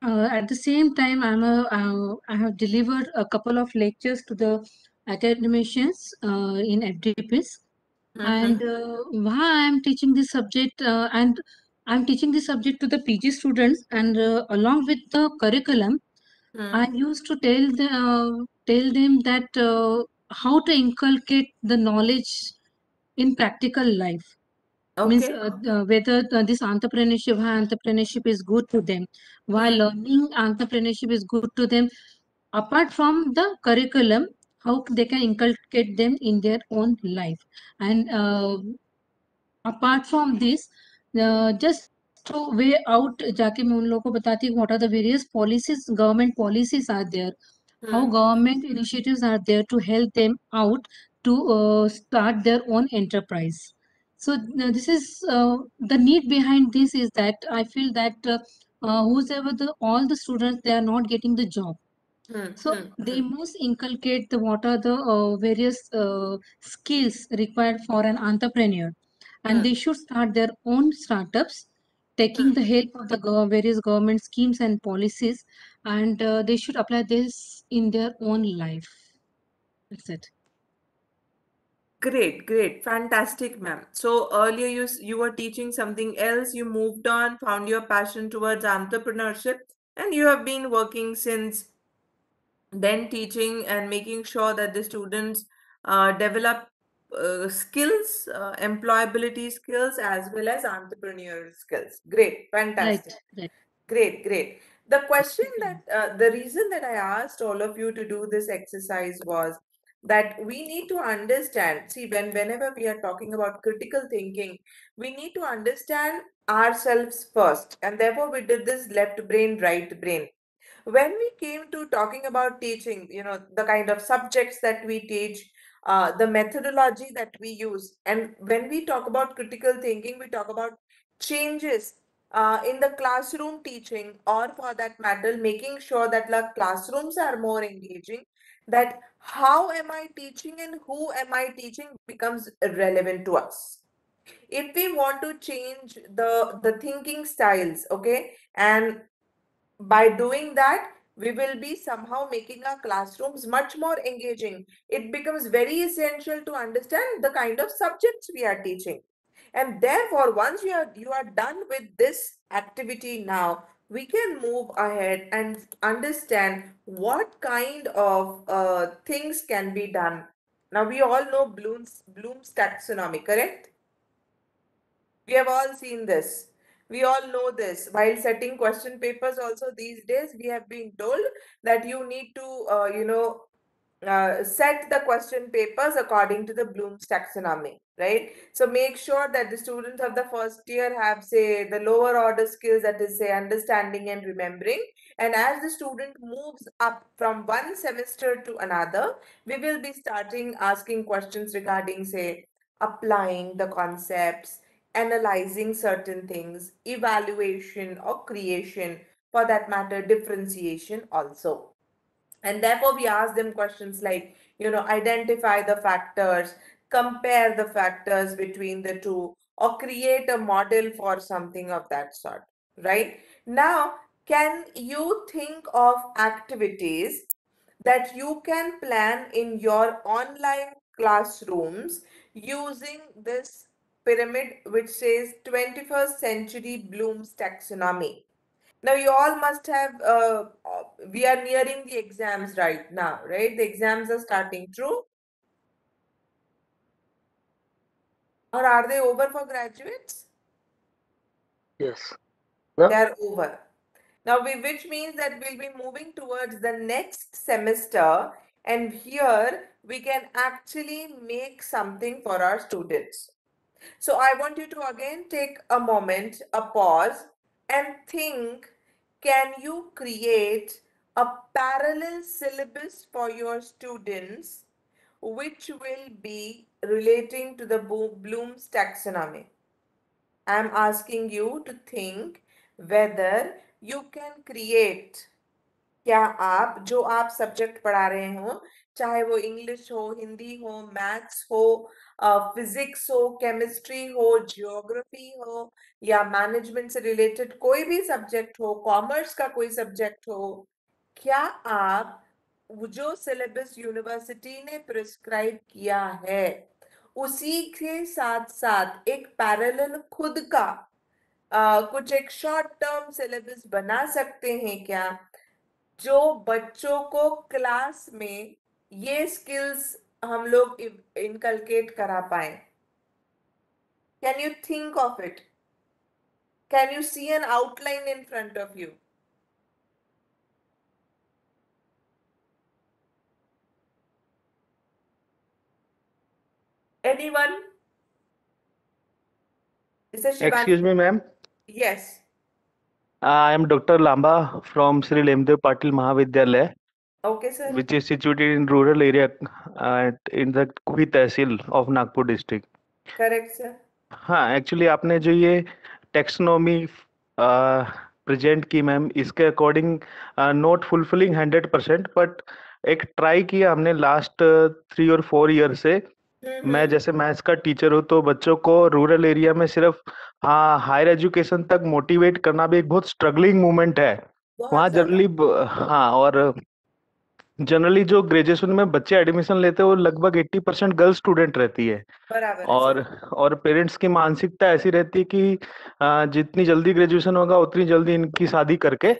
at the same time, I have delivered a couple of lectures to the academicians in FDPs. And why I'm teaching this subject, and I'm teaching this subject to the PG students, and along with the curriculum, I used to tell them that how to inculcate the knowledge in practical life. Means Okay. whether this entrepreneurship is good to them, while learning entrepreneurship is good to them. Apart from the curriculum, how they can inculcate them in their own life. And apart from this, just to way out जाके मैं उन लोगों को बताती हूँ what are the various policies, government policies are there, how government initiatives are there to help them out to start their own enterprise. So this is the need behind this is that I feel that whosoever all the students, they are not getting the job. So they must inculcate what are the various skills required for an entrepreneur, and they should start their own startups, taking the help of the various government schemes and policies, and they should apply this in their own life. That's it. Great. Fantastic, ma'am. So earlier you were teaching something else, you moved on, found your passion towards entrepreneurship, and you have been working since then, teaching and making sure that the students develop skills, employability skills, as well as entrepreneurial skills. Great, fantastic. Right. Great. The question that, the reason that I asked all of you to do this exercise was, that we need to understand. See, whenever we are talking about critical thinking, we need to understand ourselves first, and therefore we did this left brain, right brain. When we came to talking about teaching, the kind of subjects that we teach, the methodology that we use, and when we talk about critical thinking, we talk about changes in the classroom teaching, or for that matter, making sure that the classrooms are more engaging, that how am I teaching and who am I teaching becomes relevant to us. If we want to change the thinking styles, okay, and by doing that, we will be somehow making our classrooms much more engaging. It becomes very essential to understand the kind of subjects we are teaching. And therefore, once you are done with this activity now, we can move ahead and understand what kind of things can be done. Now, we all know Bloom's taxonomy, correct? We have all seen this. We all know this. While setting question papers also these days, we have been told that you need to, set the question papers according to the Bloom's taxonomy, right? So make sure that the students of the first year have, say, the lower order skills, that is, say, understanding and remembering. And as the student moves up from one semester to another, we will be starting asking questions regarding, say, applying the concepts, analyzing certain things, evaluation or creation, for that matter, differentiation also. And therefore, we ask them questions like, identify the factors, compare the factors between the two, or create a model for something of that sort, right? Now, can you think of activities that you can plan in your online classrooms using this pyramid, which says 21st century Bloom's taxonomy? Now, you all must have, we are nearing the exams right now, right? The exams are starting, true? Or are they over for graduates? Yes. They are over. Now, which means that we'll be moving towards the next semester, and here we can actually make something for our students. So I want you to again take a moment, a pause, and think, can you create a parallel syllabus for your students which will be relating to the Bloom's taxonomy? I'm asking you to think whether you can create, क्या आप जो आप subject पढ़ा रहे हो, चाहे वो English हो, हिंदी हो, मैथ्स हो, फिजिक्स हो, केमिस्ट्री हो, जियोग्राफी हो, या मैनेजमेंट से रिलेटेड कोई भी सब्जेक्ट हो, कॉमर्स का कोई सब्जेक्ट हो, क्या आप जो सिलेबस यूनिवर्सिटी ने प्रिस्क्राइब किया है उसी के साथ साथ एक पैरेलल खुद का कुछ एक शॉर्ट टर्म सिलेबस बना सकते हैं क्या, जो बच्चों को क्लास में ये स्किल्स हम लोग इनकलकेट करा पाए? Can you think of it? Can you see an outline in front of you? Anyone? Is it Shivani? Excuse me, ma'am. Yes. I am Dr. Lamba from Sri Lemdev Patil Mahavidyalaya, Okay, sir. which is situated in rural area in the Kuhi Tehsil of Nagpur district. Correct, sir. हाँ, actually आपने जो ये taxonomy present की ma'am, इसके according not fulfilling 100%, but एक try किया हमने last 3 और 4 ईयर से। मैं जैसे मैथ्स का टीचर हूँ, तो बच्चों को रूरल एरिया में सिर्फ हायर एजुकेशन तक मोटिवेट करना भी एक बहुत स्ट्रगलिंग मूवमेंट है वहाँ जनरली। हाँ, और जनरली जो ग्रेजुएशन में बच्चे एडमिशन लेते हैं वो लगभग 80% गर्ल स्टूडेंट रहती है। बराबर है, और पेरेंट्स की मानसिकता ऐसी रहती है कि जितनी जल्दी ग्रेजुएशन होगा उतनी जल्दी इनकी शादी करके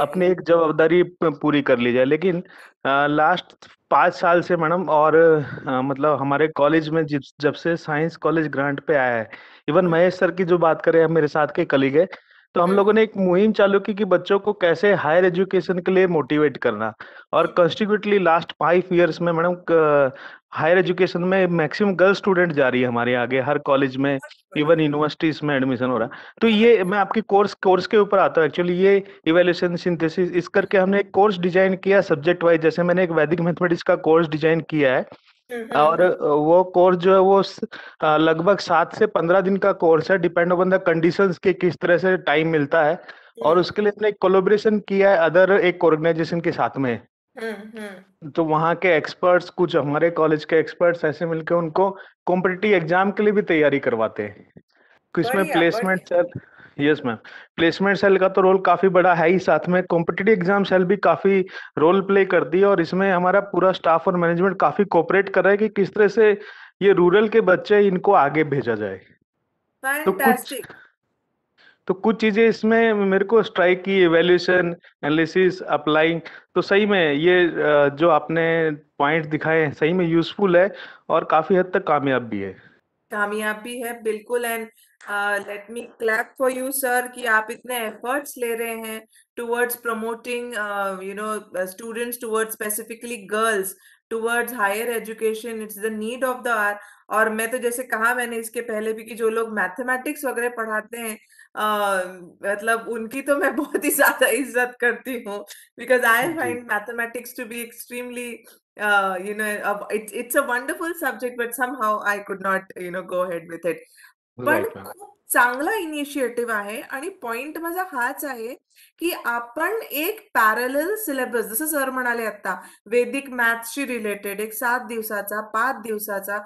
अपनी एक जवाबदारी पूरी कर ली जाए। लेकिन लास्ट 5 साल से मैडम, और मतलब हमारे कॉलेज में जब से साइंस कॉलेज ग्रांट पे आया है, इवन महेश सर की जो बात करें, मेरे साथ के कलीग है, तो हम लोगों ने एक मुहिम चालू की कि बच्चों को कैसे हायर एजुकेशन के लिए मोटिवेट करना, और कॉन्स्टिक्यूटली लास्ट 5 इयर्स में मैडम हायर एजुकेशन में मैक्सिमम गर्ल स्टूडेंट जा रही है हमारे आगे, हर कॉलेज में, इवन यूनिवर्सिटीज में एडमिशन हो रहा है। तो ये मैं आपकी कोर्स के ऊपर आता हूँ एक्चुअली, ये इवैल्यूएशन सिंथेसिस इस करके हमने एक कोर्स डिजाइन किया सब्जेक्ट वाइज। जैसे मैंने एक वैदिक मैथमेटिक्स का कोर्स डिजाइन किया है, और वो कोर्स जो है वो लगभग 7 से 15 दिन का कोर्स है, डिपेंड ऑन द कंडीशंस के किस तरह से टाइम मिलता है। और उसके लिए हमने कोलैबोरेशन किया है अदर एक ऑर्गेनाइजेशन के साथ में। तो वहाँ के एक्सपर्ट्स, कुछ हमारे कॉलेज के एक्सपर्ट्स ऐसे मिलकर उनको कॉम्पिटिटिव एग्जाम के लिए भी तैयारी करवाते हैं। इसमें बढ़िया placement cell, yes ma'am, placement cell का तो रोल काफी बड़ा है ही, साथ में कॉम्पिटिटिव एग्जाम सेल भी काफी रोल प्ले करती है। और इसमें हमारा पूरा स्टाफ और मैनेजमेंट काफी कोऑपरेट कर रहा है कि किस तरह से ये रूरल के बच्चे इनको आगे भेजा जाए। फैंटास्टिक। तो कुछ चीजें इसमें मेरे को स्ट्राइक की, एवेल्यूशन, एनालिसिस, अप्लाइंग, तो सही में ये जो आपने पॉइंट दिखाए हैं सही में यूजफुल है और काफी हद तक कामयाब भी है। कामयाब भी है बिल्कुल। And let me clap for you sir कि आप इतने एफर्ट्स ले रहे हैं towards promoting students, towards specifically girls, towards higher education. It's the need of the hour. और मैं तो जैसे कहा मैंने इसके पहले भी कि जो लोग मैथमेटिक्स वगैरह पढ़ाते हैं मतलब उनकी तो मैं बहुत ही ज्यादा इज्जत करती हूँ, because I find mathematics to be extremely it's a wonderful subject, but somehow I could not go ahead with it. पण Right, ma'am. खूप चांगला इनिशिएटिव्ह आहे आणि पॉइंट माझा हाच आहे की आपण एक पॅरलल सिलेबस, जसं सर म्हणाले आता, वैदिक मॅथ्सशी रिलेटेड एक 7 दिवसाचा 5 दिवसाचा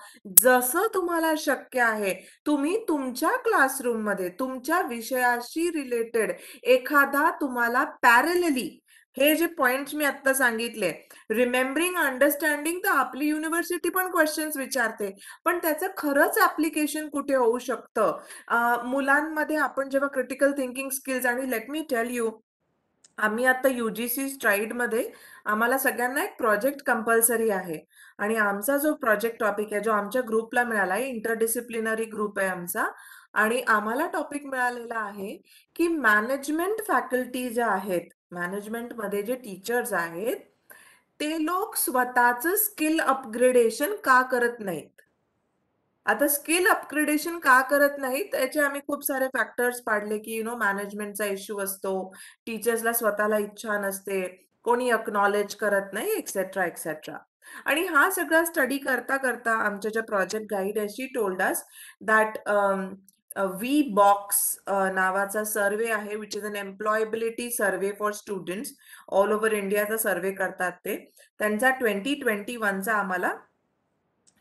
जसं तुम्हाला शक्य आहे तुम्ही तुमच्या क्लासरूम मध्ये तुमच्या विषयाशी रिलेटेड एखादा तुम्हाला पॅरलली हे जे पॉइंट्स मी आता सांगितले, रिमेंबरिंग, अंडरस्टँडिंग, तर आपली युनिव्हर्सिटी पण क्वेश्चन्स विचारते, पण त्याचं खरंच ऍप्लिकेशन कुठे होऊ शकतं मुलांमध्ये. आपण जेव्हा क्रिटिकल थिंकिंग स्किल्स, आणि लेट मी टेल यू, आम्ही आता UGC स्ट्राईड मध्ये आम्हाला सगळ्यांना एक प्रोजेक्ट कंपल्सरी आहे. आणि आमचा जो प्रोजेक्ट टॉपिक आहे जो आमच्या ग्रुपला मिळाला आहे, इंटरडिसिप्लिनरी ग्रुप आहे आमचा, आणि आम्हाला टॉपिक मिळालेला आहे की मॅनेजमेंट फॅकल्टी ज्या आहेत, मॅनेजमेंट मध्ये जे टीचर्स आहेत ते लोक स्वतःचं स्किल अपग्रेडेशन का करत नाहीत. आता स्किल अपग्रेडेशन का करत नाहीत याचे आम्ही खूप सारे फॅक्टर्स पाडले की मॅनेजमेंटचा इश्यू असतो, टीचर्सला स्वतःला इच्छा नसते, कोणी अक्नॉलेज करत नाही, एक्सेट्रा एक्सेट्रा. आणि हा सगळा स्टडी करता करता आमच्या ज्या प्रोजेक्ट गाईड आहे she told us that we box नावाचा सर्वे आहे, which is an employability survey for students all over इंडियाचा सर्वे करतात ते. त्यांचा 2021चा आम्हाला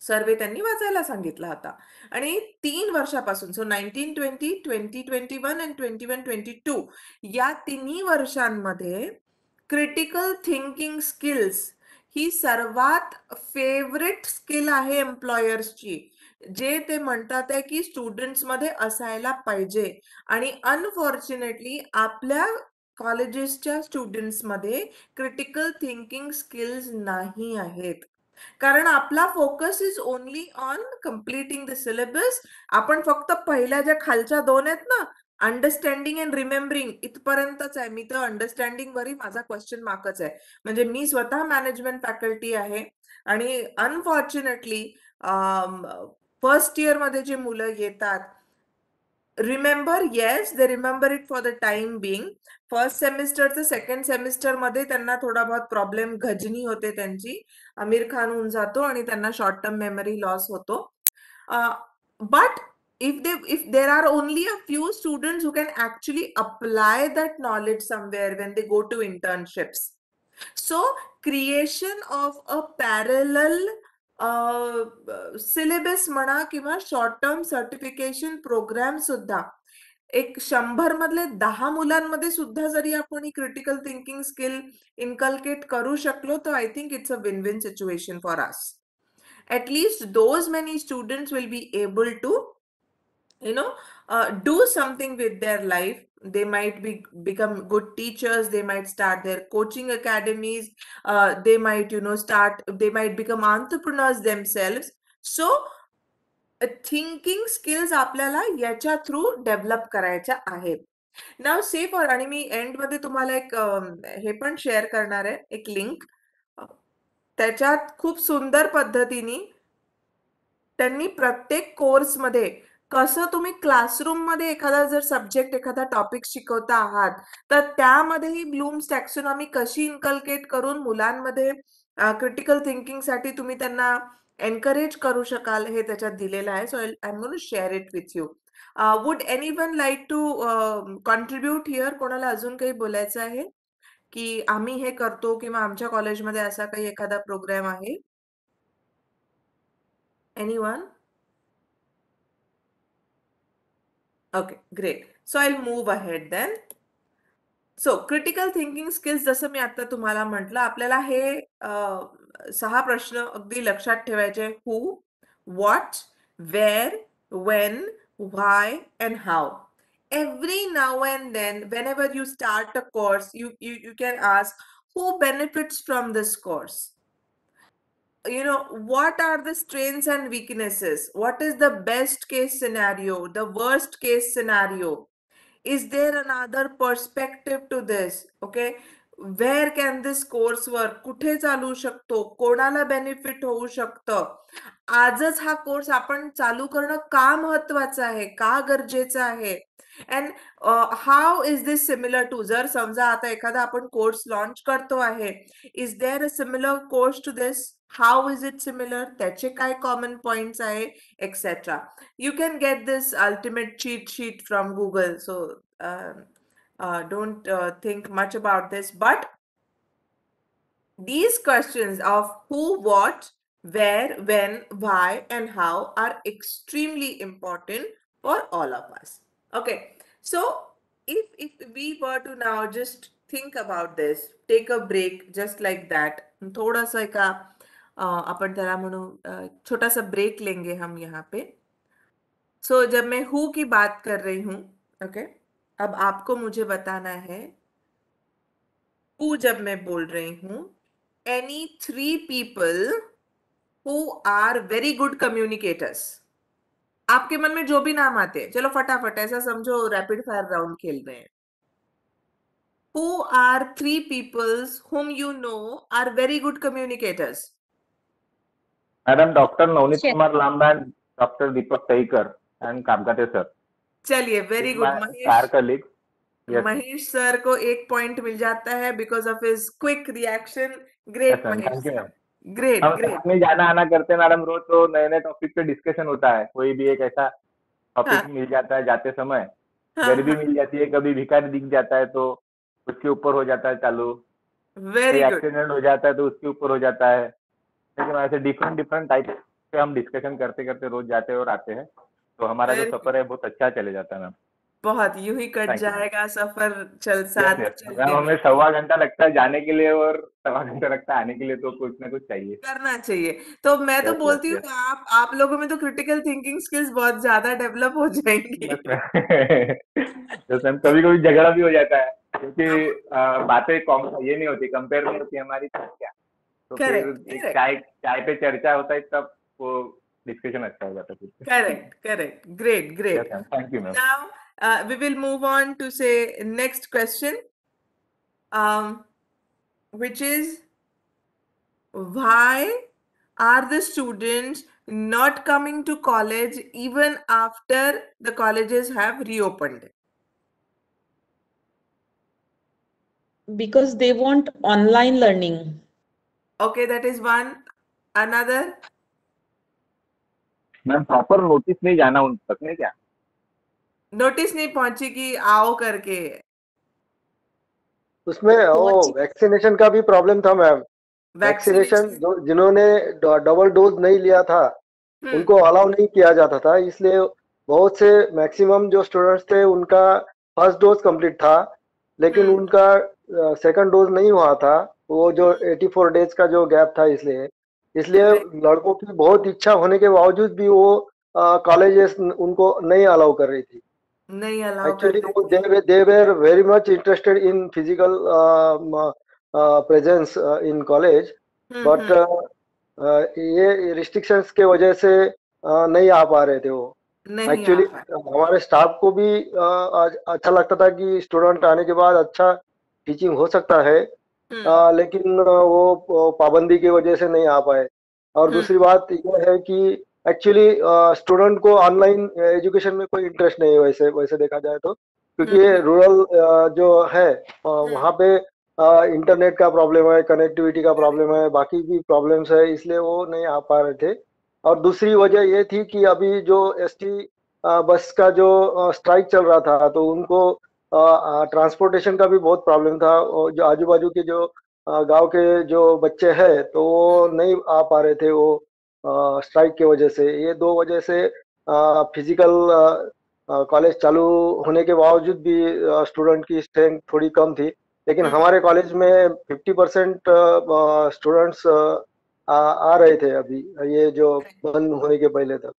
सर्वे त्यांनी वाचायला सांगितला होता. आणि 3 वर्षापासून, सो 1920, 2021 आणि 21-22 या तिन्ही वर्षांमध्ये क्रिटिकल थिंकिंग स्किल्स ही सर्वात फेवरेट स्किल आहे एम्प्लॉयर्सची, जे ते म्हणतात आहे की स्टुडंट्स मध्ये असायला पाहिजे. आणि अनफॉर्च्युनेटली आपल्या कॉलेजेसच्या स्टुडंट्स मध्ये क्रिटिकल थिंकिंग स्किल्स नाही आहेत, कारण आपला focus is only on completing the syllabus. आपण फक्त पहिल्या ज्या खालच्या 2 आहेत ना, अंडरस्टँडिंग अँड रिमेंबरिंग, इथपर्यंतच आहे. मी तर अंडरस्टँडिंग वरही माझा क्वेश्चन मार्कच आहे. म्हणजे मी स्वतः मॅनेजमेंट फॅकल्टी आहे आणि अनफॉर्च्युनेटली फर्स्ट इयर मध्ये जे मुलं येतात, remember, yes they remember it for the time being. First सेमिस्टरचं सेकंड सेमिस्टर मध्ये त्यांना थोडा बहुत प्रॉब्लेम, गजनी होते त्यांची, आमिर खान होऊन जातो आणि त्यांना शॉर्ट टर्म मेमरी लॉस होतो. But if there are only a few students who can actually apply that knowledge somewhere when they go to internships, so creation of a parallel syllabus म्हणा किंवा short term certification program सुद्धा, एक 100 मधले 10 मुलांमध्ये सुद्धा जरी आपण ही critical thinking skill inculcate करू शकलो, तर I think it's a win win situation for us. At least those many students will be able to do something with their life. They might become good teachers, they might start their coaching academies, they might they might become entrepreneurs themselves. So thinking skills आपल्याला याच्या through develop करायच्या आहेत. नाव safe आणि me and मध्ये तुम्हाला एक हे पण share करणार आहे, एक लिंक. त्याच्यात खूप सुंदर पद्धतीने त्यांनी प्रत्येक कोर्समध्ये कसं तुम्ही क्लासरूममध्ये एखादा जर सब्जेक्ट एखादा टॉपिक शिकवता आहात तर त्यामध्येही ब्लूम्स टॅक्सोनॉमी कशी इन्कल्केट करून मुलांमध्ये क्रिटिकल थिंकिंग साठी तुम्ही त्यांना एनकरेज करू शकाल हे त्याच्यात दिलेलं आहे. So I am going to share it with you. Would anyone like to contribute here? कोणाला अजून काही बोलायचं आहे की आम्ही हे करतो किंवा आमच्या कॉलेजमध्ये असा काही एखादा प्रोग्राम आहे? Anyone? Okay, great. So I'll move ahead then. So critical thinking skills जसं मी आता तुम्हाला म्हटलं, आपल्याला हे 6 प्रश्न अगदी लक्षात ठेवायचे. Who, what, where, when, why and how. Every now and then, whenever you start a course, you can ask who benefits from this course. You know, what are the strengths and weaknesses? What is the best case scenario, the worst case scenario? Is there another perspective to this? Okay, where can this course work? कुठे चालू शकतो? कोणाला benefit होऊ शकतं? आजच हा course आपण चालू करणं का महत्वाचं आहे, का गरजेचं आहे? And how is this similar to? जर समजा आता एखादा आपण कोर्स लॉन्च करतो आहे, is there a similar course to this? How is it similar? त्याचे काय कॉमन पॉइंट्स आहे, etcetera. You can get this ultimate cheat sheet from Google, so don't think much about this. But these questions of who, what, where, when, why, and how are extremely important for all of us. Okay, so if we were to now just think about this, take a break just like that, थोड़ा सा एका अपन त्याला म्हणू छोटा सा break लेंगे हम यहाँ पे. सो जब मैं हु की बात कर रही हूं, ओके, अब आपको मुझे बताना है हु जब मैं बोल रही हूं, any 3 people who are very good communicators. आपके मन में जो भी नाम आते हैं, चलो फटाफट, ऐसा समझो रैपिड फायर राउंड खेल रहे हैं. Who are 3 people whom you know are very good communicators? Madam doctor Navneet Kumar Lamba, doctor Deepak Taikar and Kamkate sir. चलिए, वेरी गुड. महेश सर को 1 पॉइंट मिल जाता है because of his quick reaction. Great Mahesh, great great. में जाना आना करते हैं मैडम रोज, तो नए नए टॉपिक पे डिस्कशन होता है. कोई भी एक ऐसा टॉपिक मिल जाता है जाते समय, गरीबी मिल जाती है, कभी भिखारी दिख जाता है तो उसके ऊपर हो जाता है चालू. Very good. एक्सीडेंट हो जाता है तो उसके ऊपर हो जाता है. लेकिन ऐसे डिफरेंट टाइप पे हम डिस्कशन करते करते रोज जाते हैं और आते हैं, तो हमारा जो सफर है बहुत अच्छा चले जाता है मैम. बहुत यूं ही कट जाएगा सफर. चल साथ हमें 1.25 घंटा लगता है जाने के लिए और 1.25 घंटा लगता है आने के लिए, तो कुछ ना कुछ चाहिए, करना चाहिए. तो मैं तो बोलती हूँ आप लोगों में तो क्रिटिकल थिंकिंग स्किल्स बहुत ज्यादा डेवलप हो जाएंगी. तो कभी कभी झगड़ा भी हो जाता है क्योंकि बातें ये नहीं होती, कंपेयर नहीं होती हमारी, क्या तो फिर चाय पे चर्चा होता है, तब वो डिस्कशन अच्छा हो जाता है. Correct correct. Great great. Thank you ma'am. Now we will move on to say next question, which is why are the students not coming to college even after the colleges have reopened? Because they want online learning. Okay, that is one. Another? Ma'am proper notice नहीं जाना उन तक नहीं, क्या notice नहीं पहुंची कि आओ करके? उसमें वो वैक्सीनेशन का भी प्रॉब्लम था मैम. वैक्सीनेशन जिन्होंने डबल डोज नहीं लिया था उनको अलाउ नहीं किया जाता था, इसलिए बहुत से मैक्सिमम जो स्टूडेंट्स थे उनका फर्स्ट डोज कंप्लीट था, लेकिन उनका सेकंड डोज नहीं हुआ था. वो जो 84 डेज का जो गैप था, इसलिए लड़कों की बहुत इच्छा होने के बावजूद भी वो कॉलेजेस उनको नहीं अलाउ कर रही थी. नहीं allow. Actually, they were very much interested in physical presence in college, but ये restrictions के वजह से नहीं आ पा रहे थे वो. नहीं एक्चुअली आ पाए। हमारे स्टाफ को भी अच्छा लगता था कि स्टूडेंट आने के बाद अच्छा टीचिंग हो सकता है, लेकिन वो पाबंदी की वजह से नहीं आ पाए। और दूसरी बात यह है कि एक्चुअली स्टूडेंट को ऑनलाइन एजुकेशन में कोई इंटरेस्ट नहीं है, वैसे वैसे देखा जाए तो, क्योंकि रूरल जो है वहाँ पे इंटरनेट का प्रॉब्लम है, कनेक्टिविटी का प्रॉब्लम है, बाकी भी प्रॉब्लम्स है, इसलिए वो नहीं आ पा रहे थे। और दूसरी वजह ये थी कि अभी जो एसटी बस का जो स्ट्राइक चल रहा था, तो उनको ट्रांसपोर्टेशन का भी बहुत प्रॉब्लम था। और जो आजू बाजू के जो गांव के जो बच्चे हैं, तो वो नहीं आ पा रहे थे, वो स्ट्राइक की वजह से। ये दो वजह से फिजिकल कॉलेज चालू होने के बावजूद भी स्टूडेंट की स्ट्रेंथ थोड़ी कम थी। लेकिन हमारे कॉलेज में 50% स्टूडेंट्स आ रहे थे अभी, ये जो बंद होने के पहले तक।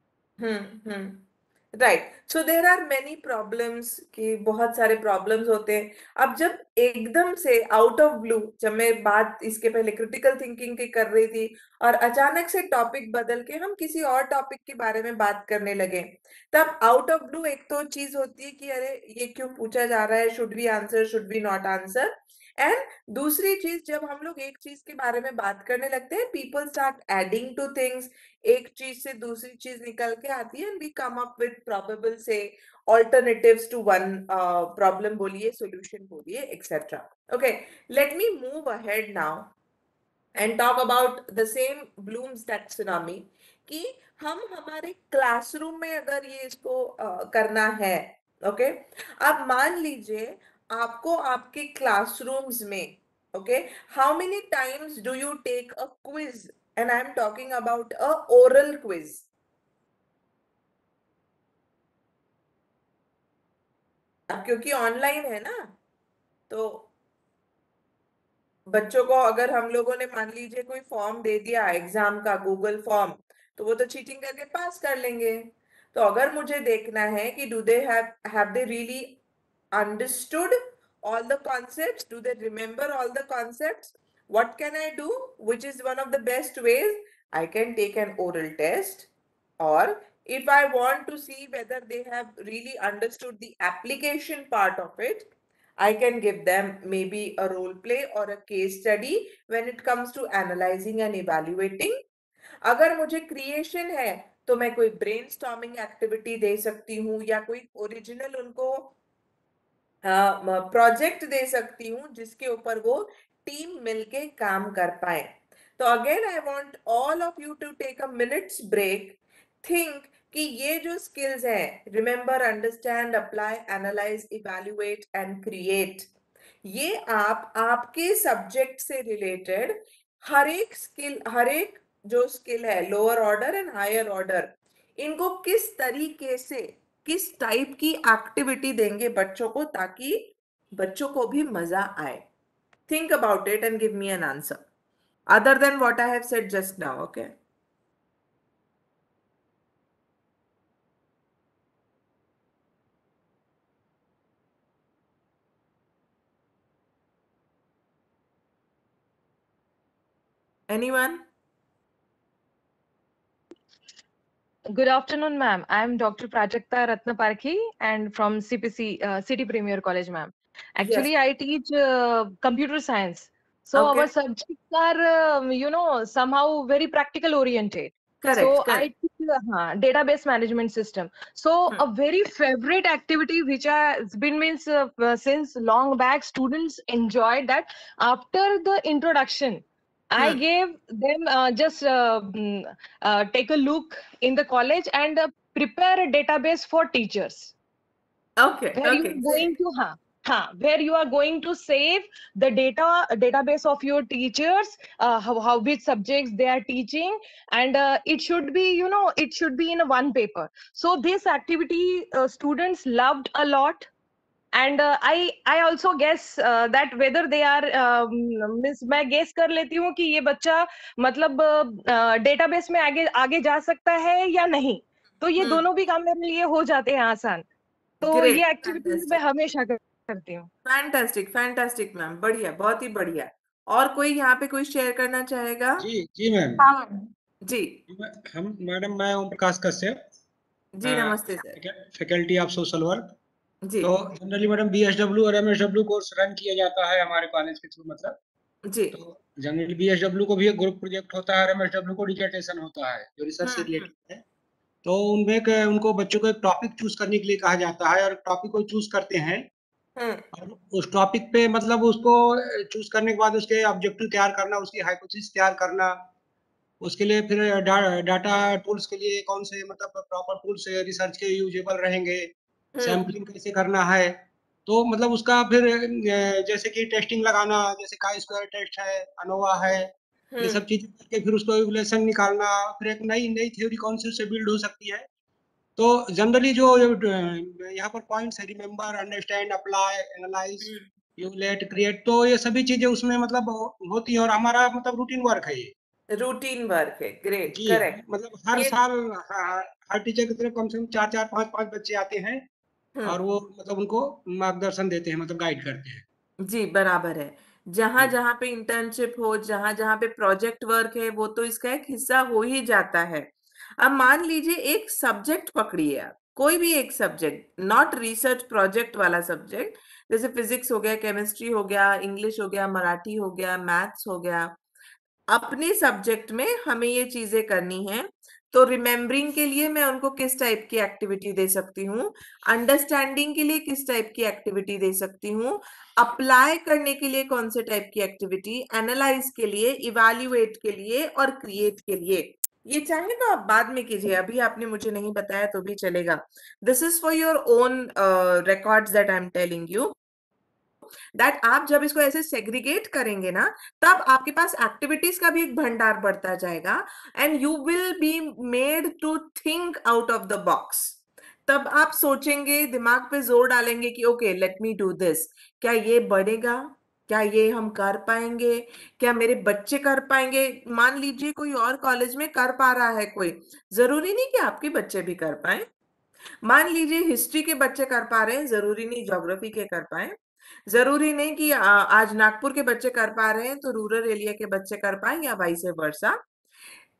Right. So there are many problems, कि बहुत सारे प्रॉब्लम्स होते हैं। अब जब एकदम से आउट ऑफ ब्लू, जब मैं बात इसके पहले क्रिटिकल थिंकिंग की कर रही थी और अचानक से टॉपिक बदल के हम किसी और टॉपिक के बारे में बात करने लगे, तब आउट ऑफ ब्लू एक तो चीज होती है कि अरे ये क्यों पूछा जा रहा है, should we answer, should we not answer. And दूसरी चीज, जब हम लोग एक चीज के बारे में बात करने लगते हैं, people start adding to things, एक चीज से दूसरी चीज निकल के आती है, and we come up with probable से alternatives to one problem बोलिए, solution बोलिए, etc. Okay, let me move ahead now and talk about the same Bloom's taxonomy, कि हम हमारे क्लासरूम में अगर ये इसको करना है, ओके, अब मान लीजिए आपको आपके क्लासरूम्स में, okay, how many times do you take a quiz, and I'm talking about a oral quiz. अब क्योंकि ऑनलाइन है ना, तो बच्चों को अगर हम लोगों ने मान लीजिए कोई फॉर्म दे दिया एग्जाम का, गूगल फॉर्म, तो वो तो चीटिंग करके पास कर लेंगे। तो अगर मुझे देखना है कि do they have they really understood all the concepts, do they remember all the concepts, what can I do, which is one of the best ways? I can take an oral test, or if I want to see whether they have really understood the application part of it, I can give them maybe a role play or a case study when it comes to analyzing and evaluating. अगर मुझे creation है तो मैं कोई brainstorming activity दे सकती हूँ, या कोई ओरिजिनल उनको प्रोजेक्ट दे सकती हूँ जिसके ऊपर वो टीम मिलके काम कर पाए। तो again I want all of you to take a minutes break, think कि ये जो स्किल्स हैं, remember, understand, apply, analyse, evaluate and create, ये आप आपके सब्जेक्ट से रिलेटेड हर एक स्किल, हर एक जो स्किल है, lower order and higher order, इनको किस तरीके से, किस टाइप की एक्टिविटी देंगे बच्चों को, ताकि बच्चों को भी मजा आए। Think about it and give me an answer other than what I have said just now. Okay. Anyone? Good afternoon, ma'am. I am Dr. Prajakta Ratnaparkhi and from CPC, City Premier College, ma'am. Actually, Yes. I teach computer science. So Okay. our subjects are, somehow very practical oriented. Correct. So Correct. I teach database management system. So a very favorite activity which has been means since long back, students enjoyed that. After the introduction, I gave them take a look in the college and prepare a database for teachers. Okay. Where you are going to where you are going to save the database of your teachers, how which subjects they are teaching, and it should be it should be in a one paper. So this activity students loved a lot. And I also guess that whether they are means मैं guess कर लेती हूँ कि ये बच्चा मतलब database में आगे जा सकता है या नहीं, तो ये दोनों भी काम मेरे लिए हो जाते हैं आसान। तो ये एक्टिविटीज मैं हमेशा करती हूँ। फैंटास्टिक, फैंटास्टिक मैम, बढ़िया, बहुत ही बढ़िया। और कोई यहाँ पे कोई शेयर करना चाहेगा? जी जी मैम। जी हम मैडम, मैं ओम प्रकाश कश्यप। जी नमस्ते sir. Faculty of social work. जी तो जनरली मैडम BSW और MSW कोर्स रन किया जाता है हमारे कॉलेज के थ्रू, मतलब जी तो जनरली BSW को भी एक ग्रुप प्रोजेक्ट होता है और MSW को डिसर्टेशन होता है जो रिसर्च से रिलेटेड है। तो उनमें उनको बच्चों को एक टॉपिक चूज करने के लिए कहा जाता है और टॉपिक को चूज करते हैं और उस टॉपिक पे मतलब उसको चूज करने के बाद उसके ऑब्जेक्टिव तैयार करना, उसकी हाइपोथेसिस तैयार करना, उसके लिए फिर डाटा टूल्स के लिए कौन से मतलब प्रॉपर टूल्स रिसर्च के यूजेबल रहेंगे, सैम्पलिंग कैसे करना है, तो मतलब उसका फिर जैसे कि टेस्टिंग लगाना, जैसे काई स्क्वायर टेस्ट है, अनोवा है, ये सब चीजें करके फिर उसको इवैल्यूएशन निकालना, फिर एक नई नई थ्योरी कौन सी उससे बिल्ड हो सकती है। तो जनरली जो यहाँ पर पॉइंट्स है, remember, understand, apply, analyse, यूलेट, create, तो ये सभी चीजें उसमें मतलब होती है और हमारा मतलब रूटीन वर्क है ये। रूटीन वर्क है। ग्रेट, जी करेक्ट। मतलब हर साल हर टीचर की तरफ कम से कम 4 5 बच्चे आते हैं और वो मतलब उनको मार्गदर्शन देते हैं, मतलब गाइड करते हैं। जी बराबर है। जहां जहां पे इंटर्नशिप हो, जहां जहां पे प्रोजेक्ट वर्क है, वो तो इसका एक हिस्सा हो ही जाता है। अब मान लीजिए एक सब्जेक्ट पकड़िए आप, कोई भी एक सब्जेक्ट, नॉट रिसर्च प्रोजेक्ट वाला सब्जेक्ट, जैसे फिजिक्स हो गया, केमिस्ट्री हो गया, इंग्लिश हो गया, मराठी हो गया, मैथ्स हो गया। अपने सब्जेक्ट में हमें ये चीजें करनी है, तो रिमेम्बरिंग के लिए मैं उनको किस टाइप की एक्टिविटी दे सकती हूँ, अंडरस्टैंडिंग के लिए किस टाइप की एक्टिविटी दे सकती हूँ, अप्लाई करने के लिए कौन से टाइप की एक्टिविटी, एनालाइज के लिए, इवैल्यूएट के लिए और क्रिएट के लिए। ये चाहे तो आप बाद में कीजिए, अभी आपने मुझे नहीं बताया तो भी चलेगा। This is for your own records that I am telling you that आप जब इसको ऐसे सेग्रीगेट करेंगे ना, तब आपके पास एक्टिविटीज का भी एक भंडार बढ़ता जाएगा and you will be made to think out of the box. तब आप सोचेंगे, दिमाग पे जोर डालेंगे कि okay let me do this, क्या ये बढ़ेगा, क्या ये हम कर पाएंगे, क्या मेरे बच्चे कर पाएंगे। मान लीजिए कोई और कॉलेज में कर पा रहा है कोई, जरूरी नहीं कि आपके बच्चे भी कर पाए। मान लीजिए हिस्ट्री के बच्चे कर पा रहे हैं, जरूरी नहीं ज्योग्राफी के कर पाए। जरूरी नहीं कि आज नागपुर के बच्चे कर पा रहे हैं तो रूरल एरिया के बच्चे कर पाए, या vice versa.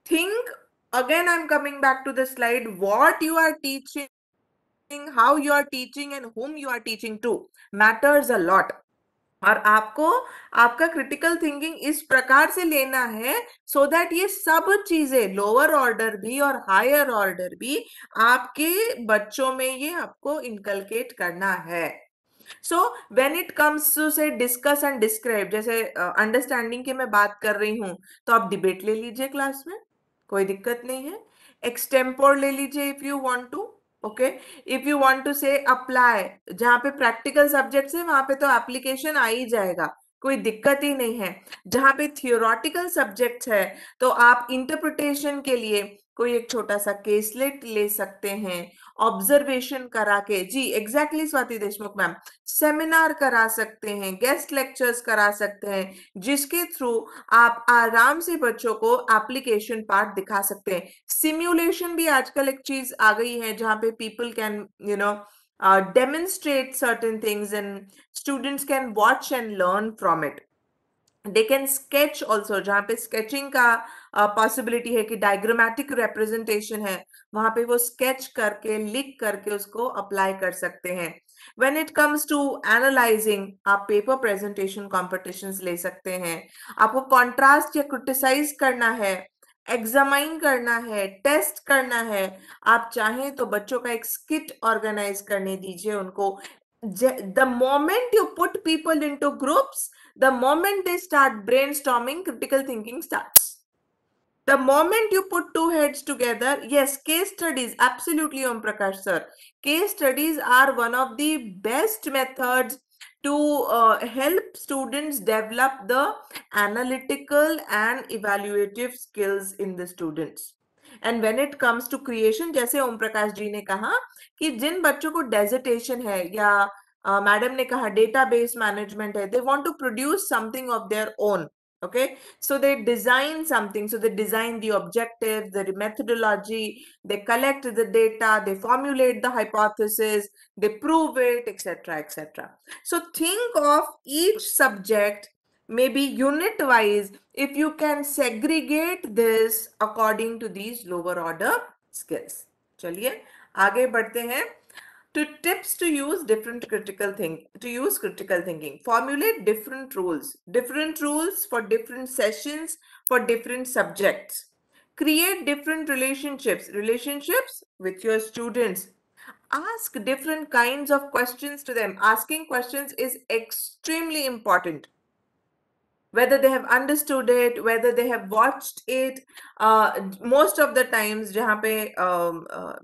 Think again, I am coming back to the slide, what you are teaching, how you are teaching and whom you are teaching to matters a lot। और आपको आपका क्रिटिकल थिंकिंग इस प्रकार से लेना है सो दैट ये सब चीजें, लोअर ऑर्डर भी और हायर ऑर्डर भी, आपके बच्चों में ये आपको इनकलकेट करना है। So when it comes to say discuss and describe, जैसे अंडरस्टैंडिंग की मैं बात कर रही हूं, तो आप डिबेट ले लीजिए क्लास में, कोई दिक्कत नहीं है। एक्सटेम्पोर ले लीजिए if you want to, okay. If you want to say apply, जहां पे प्रैक्टिकल सब्जेक्ट्स है वहां पे तो एप्लीकेशन आ ही जाएगा, कोई दिक्कत ही नहीं है। जहां पे थियोरेटिकल सब्जेक्ट्स है तो आप इंटरप्रिटेशन के लिए कोई एक छोटा सा केसलेट ले सकते हैं, ऑब्जर्वेशन करा के, जी exactly Swati Deshmukh ma'am, seminar करा सकते हैं, गेस्ट लेक्चर्स करा सकते हैं, जिसके थ्रू आप आराम से बच्चों को एप्लीकेशन पार्ट दिखा सकते हैं। सिम्युलेशन भी आजकल एक चीज आ गई है जहां पे people can demonstrate certain things and students can watch and learn from it। They can sketch also, जहां पे स्केचिंग का पॉसिबिलिटी है कि डायग्रामेटिक रिप्रेजेंटेशन है, वहां पे वो स्केच करके, लिख करके उसको अप्लाई कर सकते हैं। When it comes to analysing, आप पेपर प्रेजेंटेशन कॉम्पिटिशंस ले सकते हैं। आपको कॉन्ट्रास्ट या क्रिटिसाइज करना है, एग्जामाइन करना है, टेस्ट करना है, आप चाहें तो बच्चों का एक स्किट ऑर्गेनाइज करने दीजिए उनको। The moment you put people into groups, the moment they start brainstorming, critical thinking starts. The moment you put two heads together, yes, case studies, absolutely Om Prakash sir. Case studies are one of the best methods to help students develop the analytical and evaluative skills in the students. And when it comes to creation, जैसे ओम प्रकाश जी ने कहा कि जिन बच्चों को डेजिटेशन है, या madam ने कहा डेटाबेस मैनेजमेंट है, they want to produce something of their own, okay, so they design something, so they design the objectives, the methodology, they collect the data, they formulate the hypothesis, they prove it, etc, etc. So think of each subject maybe unit wise, if you can segregate this according to these lower order skills। चलिए आगे बढ़ते हैं to tips to use critical thinking. Formulate different rules for different sessions, for different subjects. Create different relationships with your students. Ask different kinds of questions to them. Asking questions is extremely important. Whether they have understood it, whether they have watched it, most of the times जहाँ पे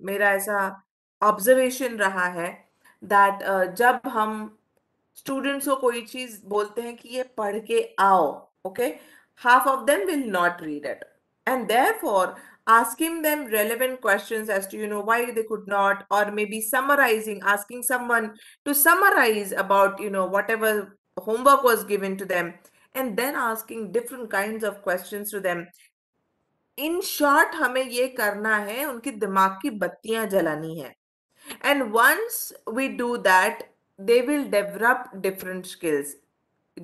मेरा ऐसा observation रहा है that जब हम students को कोई चीज बोलते हैं कि ये पढ़ के आओ, okay, half of them will not read it, and therefore asking them relevant questions as to why they could not, or maybe asking someone to summarize about whatever homework was given to them, and then asking different kinds of questions to them. In short, हमें ये करना है, उनकी दिमाग की बत्तियां जलानी है. And once we do that, they will develop different skills,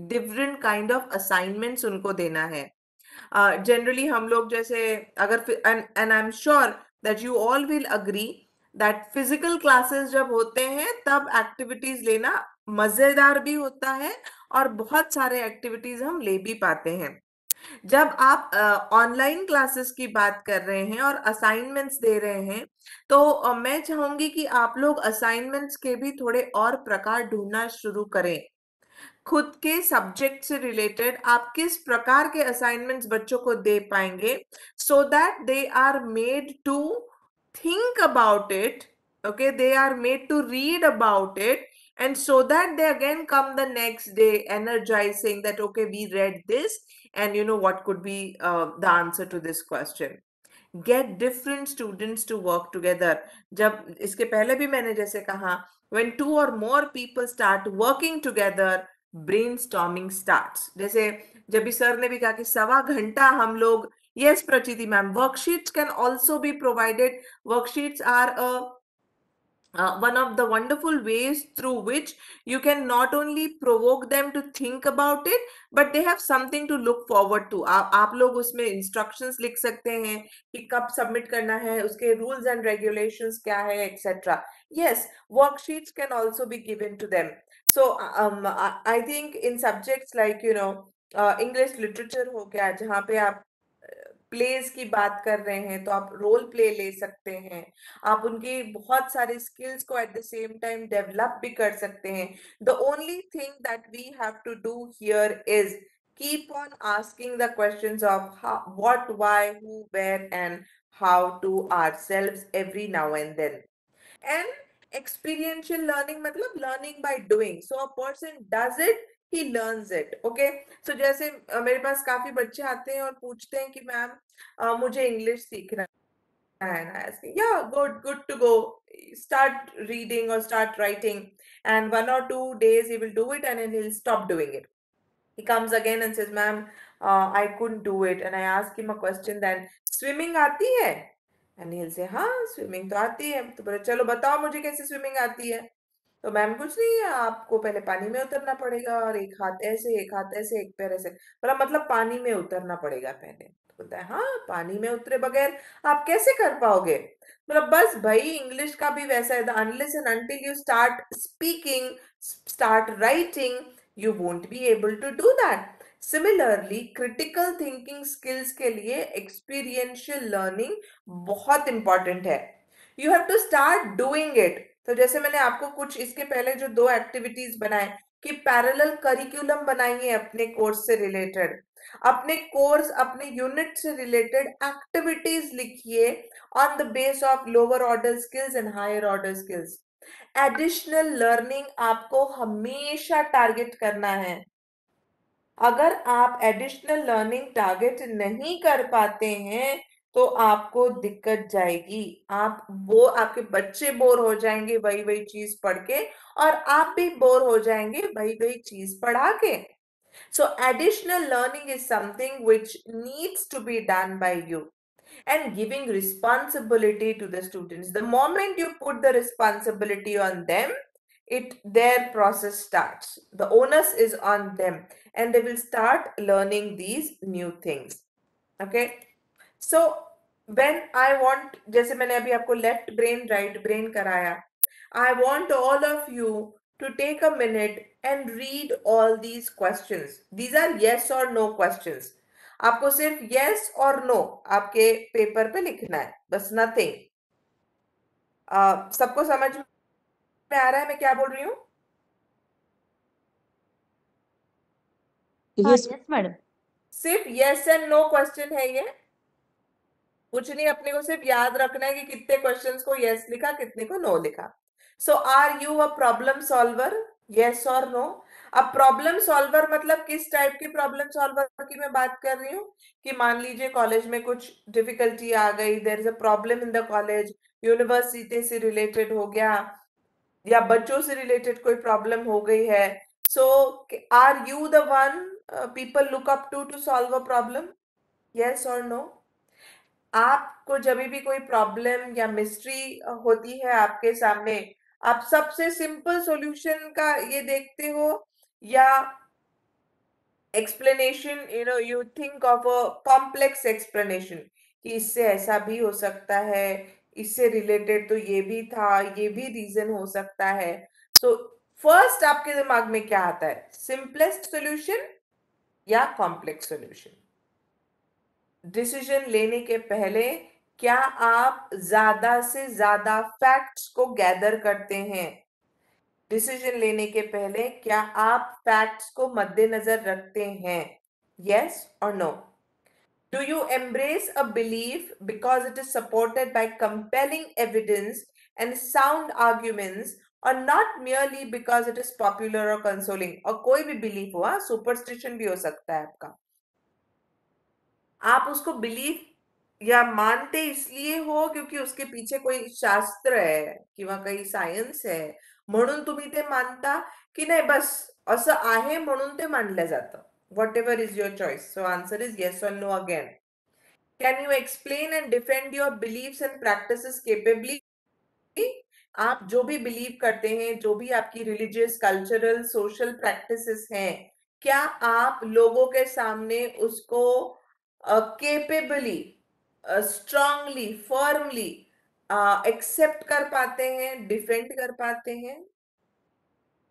different kind of assignments उनको देना है. Generally हम लोग जैसे अगर and I'm sure that you all will agree that physical classes जब होते हैं तब activities लेना मजेदार भी होता है और बहुत सारे activities हम ले भी पाते हैं. जब आप ऑनलाइन क्लासेस की बात कर रहे हैं और असाइनमेंट्स दे रहे हैं, तो मैं चाहूंगी कि आप लोग असाइनमेंट्स के भी थोड़े और प्रकार ढूंढना शुरू करें. खुद के सब्जेक्ट से रिलेटेड आप किस प्रकार के असाइनमेंट्स बच्चों को दे पाएंगे, so that they are made to think about it, okay, they are made to read about it, and so that they again come the next day energized, saying that okay, we read this, and what could be the answer to this question. Get different students to work together. जब इसके पहले भी मैंने जैसे कहा, when 2 or more people start working together, brainstorming starts. जैसे जब भी सर ने भी कहा कि 1.25 घंटा हम लोग, yes Prachiti ma'am, worksheets can also be provided. Worksheets are one of the wonderful ways through which you can not only provoke them to think about it, but they have something to look forward to. आप लोग उसमें instructions लिख सकते हैं कि कब submit करना है, उसके rules and regulations क्या है, etc. Yes, worksheets can also be given to them. So I think in subjects like English literature हो गया, जहाँ पे आप प्लेस की बात कर रहे हैं, तो आप रोल प्ले ले सकते हैं. आप उनकी बहुत सारे स्किल्स को at the same time develop भी कर सकते हैं. The only thing that we have to do here is keep on asking the questions of how, what, why, who, where, and how to ourselves every now and then. And experiential learning matlab learning by doing. So a person does it, he learns it. Okay, so जैसे मेरे पास काफी बच्चे आते हैं और पूछते हैं कि मैम मुझे इंग्लिश सीखना है. And I ask, yeah, good to go. Start reading or start writing, and 1 or 2 days he will do it, and then he'll stop doing it. He comes again and says, ma'am, I couldn't do it. And I ask him a question then, swimming आती है? And he'll say, हाँ, swimming तो आती है. तो बोले, चलो बताओ मुझे कैसे swimming आती है. तो मैम कुछ नहीं है, आपको पहले पानी में उतरना पड़ेगा और एक हाथ ऐसे, एक हाथ ऐसे, एक पैर ऐसे. बोला मतलब पानी में उतरना पड़ेगा पहले. तो बोलता है हाँ, पानी में उतरे बगैर आप कैसे कर पाओगे. मतलब बस भाई इंग्लिश का भी वैसा है, unless and until you start speaking, start writing, you won't be able to do that. Similarly, critical thinking skills के लिए experiential learning बहुत important है. You have to start doing it. तो जैसे मैंने आपको कुछ इसके पहले जो 2 एक्टिविटीज बनाए कि पैरेलल करिकुलम बनाइए अपने कोर्स से रिलेटेड, अपने कोर्स अपने यूनिट से रिलेटेड एक्टिविटीज लिखिए on the base of lower order skills and higher order skills. Additional learning आपको हमेशा टारगेट करना है. अगर आप एडिशनल लर्निंग टारगेट नहीं कर पाते हैं तो आपको दिक्कत जाएगी. आपके बच्चे बोर हो जाएंगे वही चीज पढ़ के, और आप भी बोर हो जाएंगे वही चीज पढ़ा के. So additional learning is something which needs to be done by you, and giving responsibility to the students. The moment you put the responsibility on them, their process starts. The onus is on them, and they will start learning these new things. Okay, so when I want, जैसे मैंने अभी आपको left brain right brain कराया, I want all of you to take a minute and read all these questions. These are yes or no questions. आपको सिर्फ yes और no आपके paper पे लिखना है, बस nothing. सबको समझ में आ रहा है मैं क्या बोल रही हूँ? Yes, madam. सिर्फ yes and no question है ये, कुछ नहीं, अपने को सिर्फ याद रखना है कि कितने क्वेश्चंस को yes लिखा, कितने को no लिखा. So are you a problem solver? Yes or no? अब प्रॉब्लम सॉल्वर मतलब किस टाइप की प्रॉब्लम सॉल्वर की मैं बात कर रही हूँ कि मान लीजिए कॉलेज में कुछ डिफिकल्टी आ गई, there is a problem in the college, university से रिलेटेड हो गया या बच्चों से रिलेटेड कोई प्रॉब्लम हो गई है. So are you the one people look up to solve a problem? Yes और नो? आपको जब भी कोई प्रॉब्लम या मिस्ट्री होती है आपके सामने, आप सबसे सिंपल सॉल्यूशन का ये देखते हो या explanation, you think of a complex explanation कि इससे ऐसा भी हो सकता है, इससे रिलेटेड तो ये भी था, ये भी रीजन हो सकता है. सो फर्स्ट आपके दिमाग में क्या आता है, सिंपलेस्ट सॉल्यूशन या कॉम्प्लेक्स सॉल्यूशन? डिसीजन लेने के पहले क्या आप ज्यादा से ज्यादा फैक्ट्स को गैदर करते हैं? डिसीजन लेने के पहले क्या आप फैक्ट्स को मद्देनजर रखते हैं? यस और no? Do you embrace a belief because it is supported by compelling evidence and sound arguments, or not merely because it is popular or consoling? और कोई भी बिलीफ हो, सुपरस्टिशन भी हो सकता है आपका, आप उसको बिलीव या मानते इसलिए हो क्योंकि उसके पीछे कोई शास्त्र है किंवा काही सायन्स आहे म्हणून तुम्ही ते मानता, की नाही बस असं आहे म्हणून ते मानलं जातं? Whatever is your choice. So answer is yes or no again. Can you explain and defend your beliefs and practices capably? आप जो भी बिलीव करते हैं, जो भी आपकी रिलीजियस, कल्चरल, सोशल प्रैक्टिसेस हैं, क्या आप लोगों के सामने उसको केपेबली, स्ट्रांगली, फर्मली एक्सेप्ट कर पाते हैं, डिफेंड कर पाते हैं?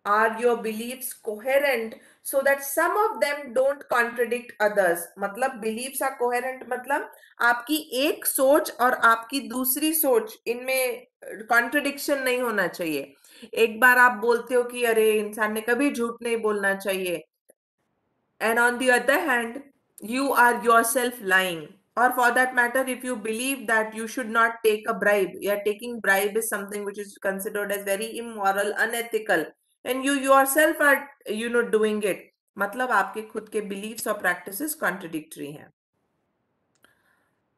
Are your beliefs coherent so that some of them don't contradict others? मतलब beliefs are coherent मतलब आपकी एक सोच और आपकी दूसरी सोच इनमें contradiction नहीं होना चाहिए. एक बार आप बोलते हो कि अरे इंसान ने कभी झूठ नहीं बोलना चाहिए, and on the other hand you are yourself lying. Or for that matter, if you believe that you should not take a bribe, taking bribe is something which is considered as very immoral, unethical, and you yourself are doing it, मतलब आपके खुद के beliefs और practices contradictory हैं.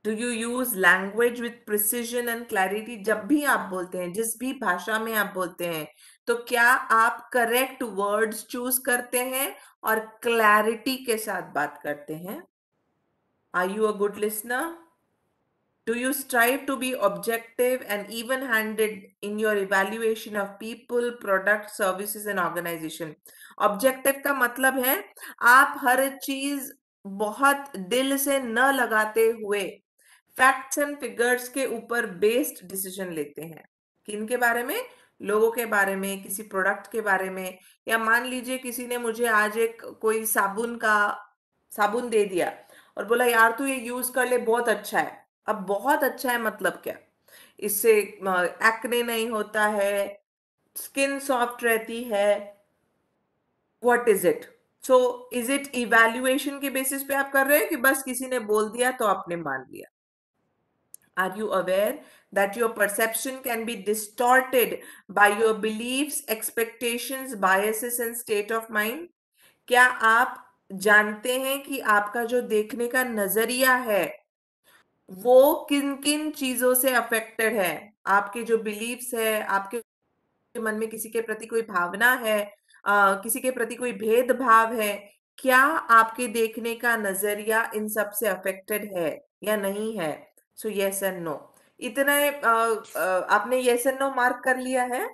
Do you use language with precision and clarity? जब भी आप बोलते हैं, जिस भी भाषा में आप बोलते हैं, तो क्या आप correct words choose करते हैं और clarity के साथ बात करते हैं? Are you a good listener? Do you strive to be objective and even-handed in your evaluation of people, products, services and organization? Objective का मतलब है आप हर चीज बहुत दिल से न लगाते हुए फैक्ट्स एंड फिगर्स के ऊपर बेस्ड डिसीजन लेते हैं. किन के बारे में? लोगों के बारे में, किसी प्रोडक्ट के बारे में, या मान लीजिए किसी ने मुझे आज एक कोई साबुन दे दिया और बोला यार तू ये यूज कर ले, बहुत अच्छा है. अब बहुत अच्छा है मतलब क्या? इससे एक्ने नहीं होता है, स्किन सॉफ्ट रहती है, what is it? So is it evaluation के बेसिस पे आप कर रहे हैं कि बस किसी ने बोल दिया तो आपने मान लिया? Are you aware that your perception can be distorted by your beliefs, expectations, biases and state of mind? क्या आप जानते हैं कि आपका जो देखने का नजरिया है वो किन किन चीजों से अफेक्टेड है? आपके जो बिलीव्स है, आपके मन में किसी के प्रति कोई भावना है, किसी के प्रति कोई भेदभाव है, क्या आपके देखने का नजरिया इन सब से अफेक्टेड है या नहीं है? So yes and no. इतना आपने यस एंड नो मार्क कर लिया है?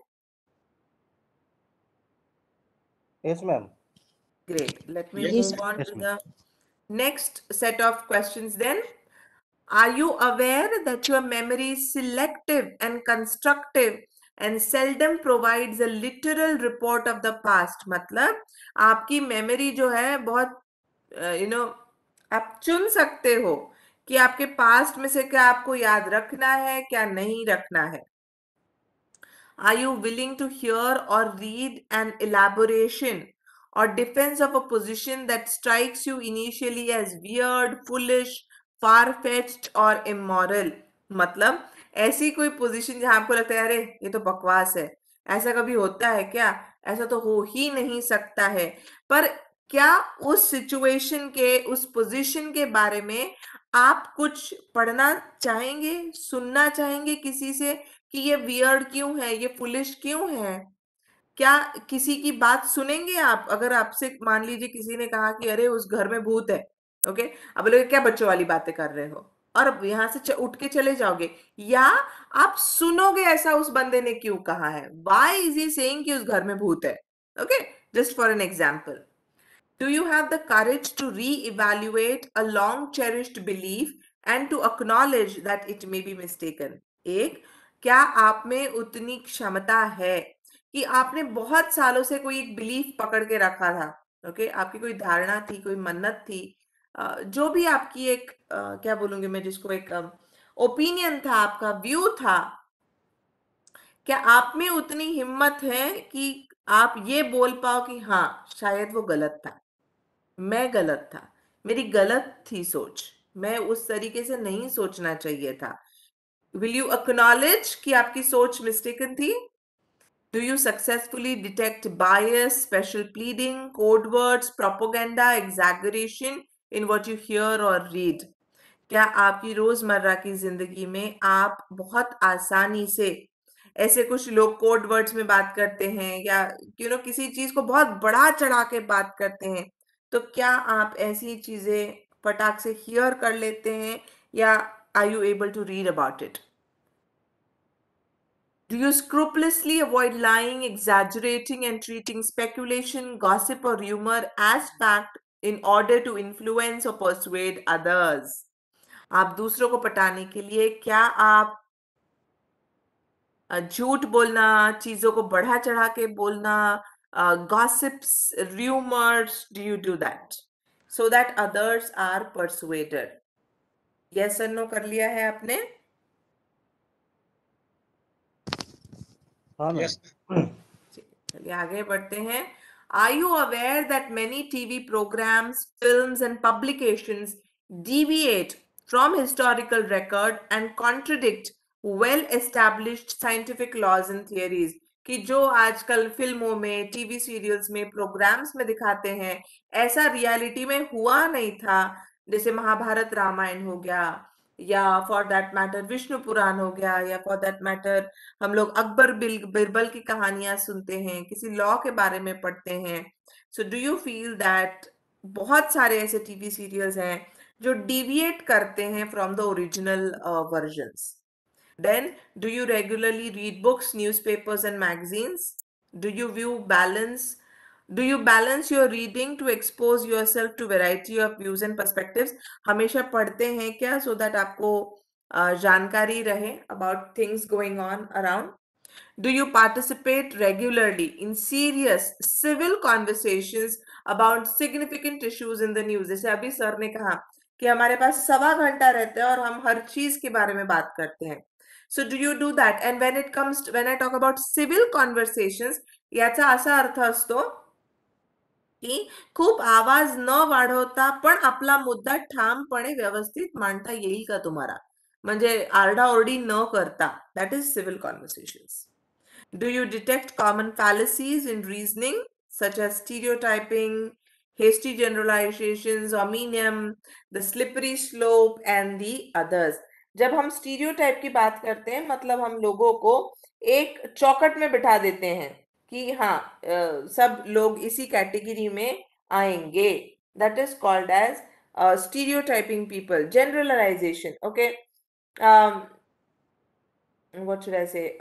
Yes, ma'am. Great. Let me Yes, move on Yes, to ma'am. the next set of questions then. Are you aware that your memory is selective and constructive and seldom provides a literal report of the past? मतलब आपकी memory जो है बहुत आप चुन सकते हो कि आपके पास्ट में से क्या आपको याद रखना है, क्या नहीं रखना है. Are you willing to hear or read an elaboration or defense of a position that strikes you initially as weird, foolish, far-fetched or immoral? मतलब ऐसी कोई पोजीशन जहां आपको लगता है अरे ये तो बकवास है, ऐसा कभी होता है क्या, ऐसा तो हो ही नहीं सकता है. पर क्या उस सिचुएशन के, उस पोजीशन के बारे में आप कुछ पढ़ना चाहेंगे, सुनना चाहेंगे किसी से कि ये वियर्ड क्यों है, ये फुलिश क्यों है? क्या किसी की बात सुनेंगे आप? अगर आपसे मान लीजिए किसी ने कहा कि अरे उस घर में भूत है, ओके, अब बोलोगे क्या बच्चों वाली बातें कर रहे हो, और अब यहां से उठ के चले जाओगे, या आप सुनोगे ऐसा उस बंदे ने क्यों कहा है, व्हाई इज ही सेइंग कि उस घर में भूत है? Okay, just for an example. Do you have the courage to re-evaluate a long-cherished belief and to acknowledge that it may be mistaken? एक, क्या आप में उतनी क्षमता है कि आपने बहुत सालों से कोई एक बिलीफ पकड़ के रखा था, ओके, आपकी कोई धारणा थी, कोई मन्नत थी, जो भी आपकी एक क्या बोलूंगी मैं जिसको, एक ओपिनियन था, आपका व्यू था, क्या आप में उतनी हिम्मत है कि आप ये बोल पाओ कि हाँ शायद वो गलत था, मैं गलत था, मेरी गलत थी सोच, मैं उस तरीके से नहीं सोचना चाहिए था. Will you acknowledge कि आपकी सोच मिस्टेकन थी? Do you successfully detect bias, special pleading, code words, propaganda, exaggeration in what you hear or read? क्या आपकी रोजमर्रा की जिंदगी में आप बहुत आसानी से ऐसे, कुछ लोग कोड वर्ड्स में बात करते हैं या किसी चीज को बहुत बढ़ा चढ़ा के बात करते हैं, तो क्या आप ऐसी चीजें फटाक से हियर कर लेते हैं, या are you able to read about it? Do you scrupulously avoid lying, exaggerating, and treating speculation, gossip, or rumor as fact in order to influence or persuade others? आप दूसरों को पटाने के लिए क्या आप झूठ बोलना, चीजों को बढ़ा चढ़ा के बोलना, gossips, rumors, do you do that so that others are persuaded? Yes or no कर लिया है आपने? हाँ मैम. चलिए आगे बढ़ते हैं. Are you aware that many TV programs, films, and publications deviate from historical record and contradict well-established scientific laws and theories? कि जो आजकल फिल्मों में, टीवी सीरियल्स में, प्रोग्राम्स में दिखाते हैं, ऐसा रियलिटी में हुआ नहीं था. जैसे महाभारत रामायण हो गया, या फॉर दैट मैटर विष्णु पुराण हो गया, या फॉर दैट मैटर हम लोग अकबर बिरबल की कहानियां सुनते हैं, किसी लॉ के बारे में पढ़ते हैं. So do you feel that बहुत सारे ऐसे टीवी सीरियल्स हैं जो डिविएट करते हैं from the original versions? Then, do you regularly read books, newspapers, and magazines? Do you balance your reading to expose yourself to variety of views and perspectives? हमेशा पढ़ते हैं क्या, so that आपको जानकारी रहे about things going on around? Do you participate regularly in serious civil conversations about significant issues in the news? जैसे अभी sir ने कहा कि हमारे पास 1.25 घंटा रहता है और हम हर चीज के बारे में बात करते हैं. So do you do that? And when I talk about civil conversations, याचा असा अर्थ असतो की खूप आवाज न वाढवता पण आपला मुद्दा ठामपणे व्यवस्थित मांडता येईल का तुम्हाला, म्हणजे आरडाओरडी न करता. That is civil conversations. Do you detect common fallacies in reasoning, such as stereotyping, hasty generalizations, omnium, the slippery slope, and the others? जब हम स्टीरियोटाइप की बात करते हैं, मतलब हम लोगों को एक चौकट में बिठा देते हैं कि हाँ सब लोग इसी कैटेगरी में आएंगे. That is called as stereotyping people, generalization. Okay, what should I say?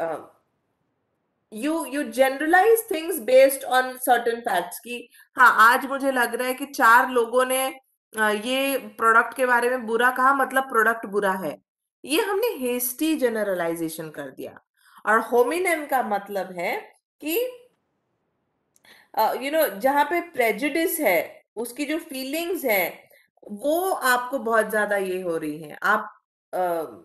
You generalize things based on certain facts कि हाँ आज मुझे लग रहा है कि 4 लोगों ने ये प्रोडक्ट के बारे में बुरा कहा मतलब प्रोडक्ट बुरा है, ये हमने हेस्टी जनरलाइजेशन कर दिया। और होमिनेम का मतलब है कि जहां पे प्रेजुडिस है, उसकी जो फीलिंग्स है वो आपको बहुत ज्यादा ये हो रही है, आप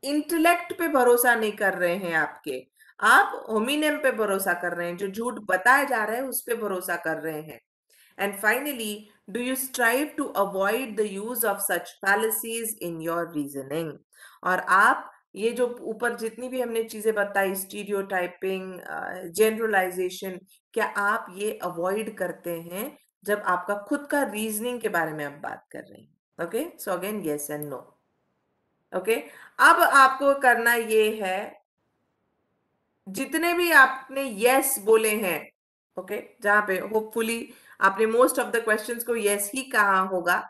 इंटेलेक्ट पे भरोसा नहीं कर रहे हैं आपके, आप होमिनेम पे भरोसा कर रहे हैं, जो झूठ बताया जा रहा है उस पे भरोसा कर रहे हैं। And finally, do you strive to avoid the use of such fallacies in your reasoning? और आप ये जो ऊपर जितनी भी हमने चीजें बताई, स्टीरियोटाइपिंग, जनरलाइजेशन, क्या आप ये अवॉइड करते हैं जब आपका खुद का रीजनिंग के बारे में आप बात कर रहे हैं? Okay, so again yes and no. Okay, अब आपको करना ये है, जितने भी आपने यस बोले हैं, ओके, जहां पे होपफुली आपने मोस्ट ऑफ द क्वेश्चंस को यस ही कहा होगा,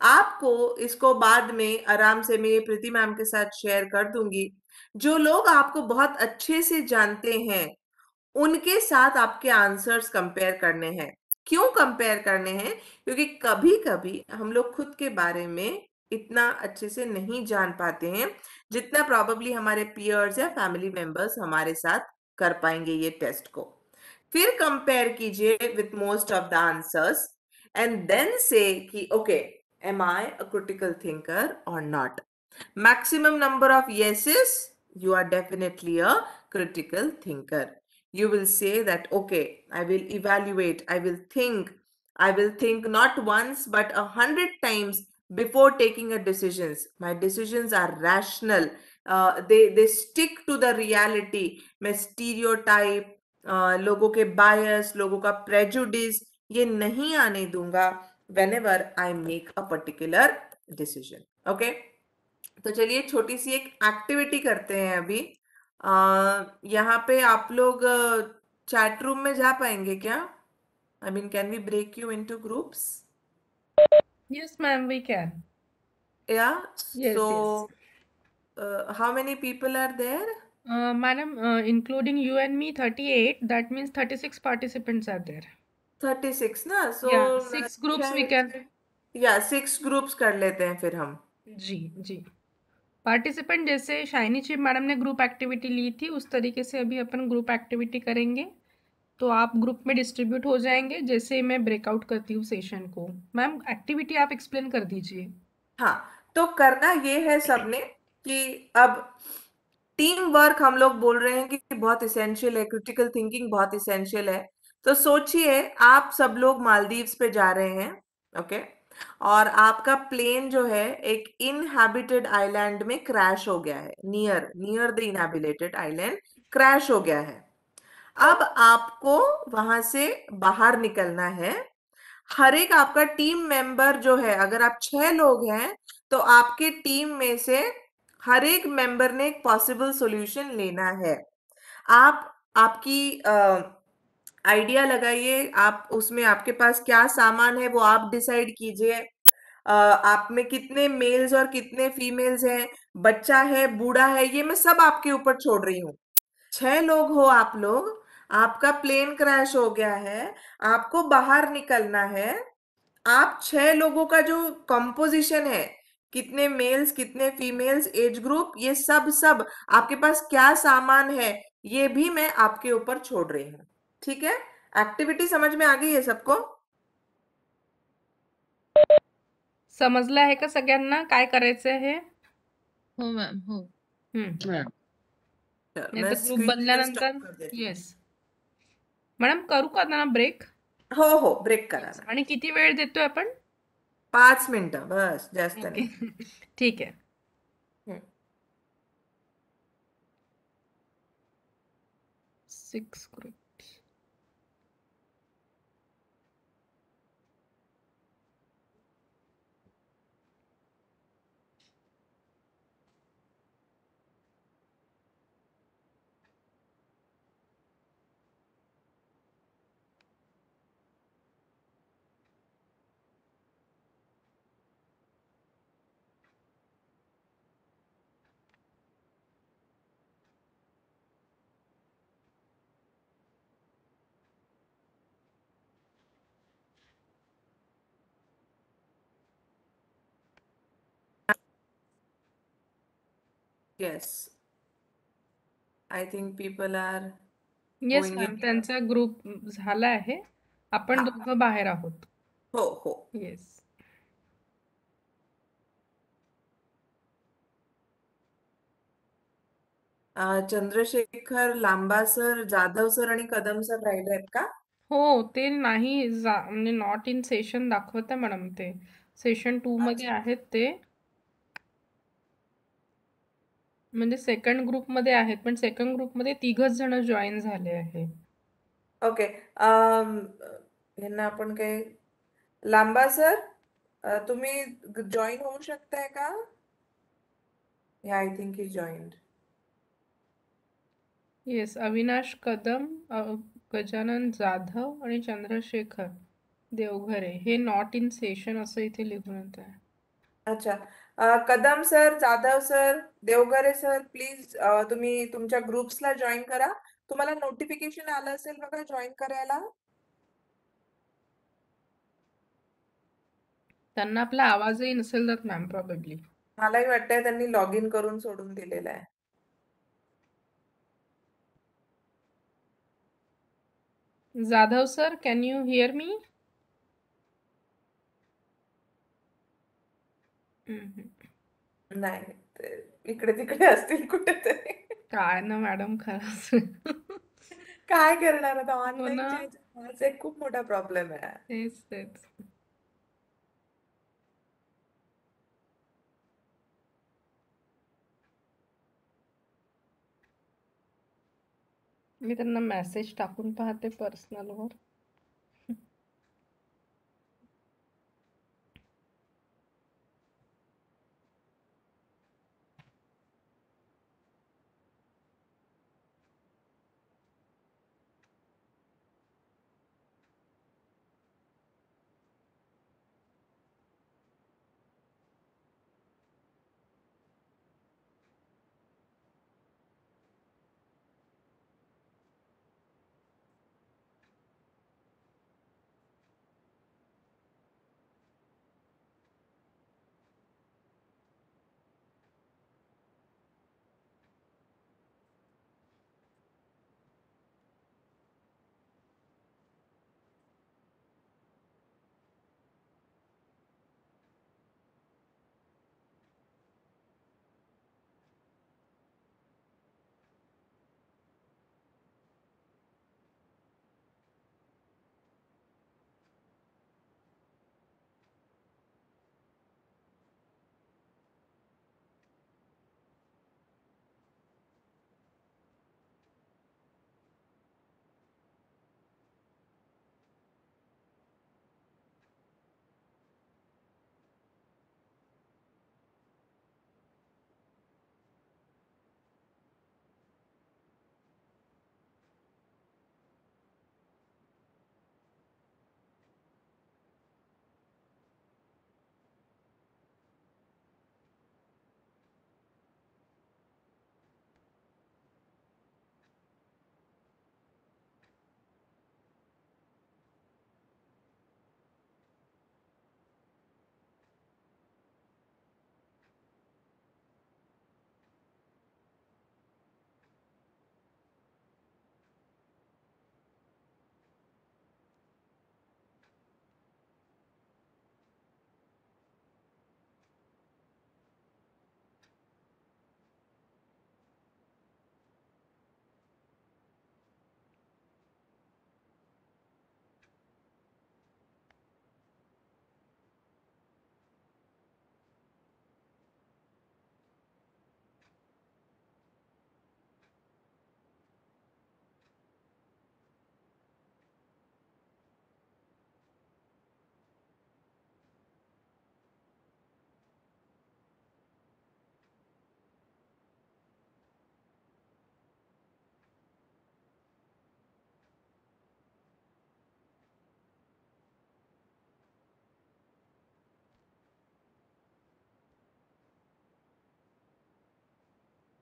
आपको इसको बाद में आराम से मैं प्रीति मैम के साथ शेयर कर दूंगी। जो लोग आपको बहुत अच्छे से जानते हैं उनके साथ आपके आंसर्स कंपेयर करने हैं। क्यों कंपेयर करने हैं? क्योंकि कभी कभी हम लोग खुद के बारे में इतना अच्छे से नहीं जान पाते हैं जितना प्रॉबेबली हमारे पीयर्स या फैमिली मेंबर्स हमारे साथ कर पाएंगे ये टेस्ट को। फिर कंपेयर कीजिए with most of the answers and then say कि okay, am I a critical thinker or not? Maximum number of yeses, you are definitely a critical thinker. You will say that, okay, I will evaluate, I will think not once but 100 times before taking a decisions. My decisions are rational. They stick to the reality. मैं stereotype, लोगों के bias, लोगों का prejudice ये नहीं आने दूंगा whenever I make a particular decision. Okay? तो चलिए छोटी सी एक एक्टिविटी करते हैं अभी। यहाँ पे आप लोग चैट रूम में जा पाएंगे क्या? I mean, can we break you into groups? Yes, ma'am, we can. Yeah. Yes, So, yes. how many people are there? Madam, including you and me, 38. That means 36 participants are there. 36 ना? So, Yeah, 6 groups we can. या 6 groups कर लेते हैं फिर हम। जी जी। Participant जैसे shiny chip madam ने group activity ली थी उस तरीके से अभी अपन ग्रुप एक्टिविटी करेंगे। तो आप ग्रुप में डिस्ट्रीब्यूट हो जाएंगे जैसे मैं ब्रेकआउट करती हूँ सेशन को। मैम एक्टिविटी आप एक्सप्लेन कर दीजिए। हाँ, तो करना ये है सबने कि अब टीम वर्क हम लोग बोल रहे हैं कि बहुत इसेंशियल है, क्रिटिकल थिंकिंग बहुत इसेंशियल है। तो सोचिए आप सब लोग मालदीव्स पे जा रहे हैं, ओके, और आपका प्लेन जो है एक इनहैबिटेड आइलैंड में क्रैश हो गया है, near the inhabited island crash हो गया है। अब आपको वहां से बाहर निकलना है। हर एक आपका टीम मेंबर जो है, अगर आप 6 लोग हैं तो आपके टीम में से हर एक मेंबर ने एक पॉसिबल सॉल्यूशन लेना है। आप आपकी आइडिया लगाइए, आप उसमें आपके पास क्या सामान है वो आप डिसाइड कीजिए। आप में कितने मेल्स और कितने फीमेल्स हैं, बच्चा है, बूढ़ा है, ये मैं सब आपके ऊपर छोड़ रही हूँ। 6 लोग हो आप लोग, आपका प्लेन क्रैश हो गया है, आपको बाहर निकलना है। आप 6 लोगों का जो कंपोजिशन है, कितने मेल्स कितने फीमेल्स, एज ग्रुप, ये सब आपके पास क्या सामान है, ये भी मैं आपके ऊपर छोड़ रही हूँ। ठीक है? एक्टिविटी समझ में आ गई है सबको? समजलं आहे का सगळ्यांना काय करायचं आहे? हो मॅम, हो. नाही मैं तर ग्रुप स्क्रीन स्टॉप बनल्यानंतर कर देती हूँ। येस मॅडम करू का ना ब्रेक? हो ब्रेक करा ना। आणि किती वेळ देतोय आपण? 5 मिनिटं बस, जास्त ओके नाही। ठीक आहे. 6 group. Yes. I think people are yes going ma'am, in. त्यांचा ग्रुप झाला आहे. आपण हा. दोघं बाहेर आहोत. हो हो. Yes. Chandrashekhar, Lamba sir, Jadhav sir आणि कदम सर राहिले आहेत का? हो, ते नाही म्हणजे नॉट इन सेशन दाखवत आहे मॅडम. ते सेशन 2 मध्ये आहेत ते. म्हणजे सेकंड ग्रुपमध्ये आहेत, पण सेकंड ग्रुपमध्ये 3घच जण जॉईन झाले आहे. ओके. यांना आपण काय, लांबा सर तुम्ही जॉईन होऊ शकताय का? I think he joined. Yes, Avinash Kadam, Gajanan Jadhav आणि चंद्रशेखर देवघरे हे नॉट इन सेशन असं इथे लिहून येत आहे. अच्छा. Kadam sir, Jadhav sir, Deoghare sir, please तुम्ही तुमच्या ग्रुप्सला जॉईन करा. तुम्हाला नोटिफिकेशन आलं असेल बघा जॉईन करायला. त्यांना आपला आवाजही नसेल जात मॅम प्रॉबेबली. मलाही वाटतंय त्यांनी लॉग इन करून सोडून दिलेलं आहे. Jadhav sir, can you hear me? नाही, इकडे तिकडे असतील कुठेतरी. काय ना मॅडम, खरंच. काय करणार आता, हो ना. ऑनलाईनच्या ह्याच्यात एक खूप मोठा प्रॉब्लेम आहे. तेच. मी त्यांना मेसेज टाकून पाहते पर्सनलवर.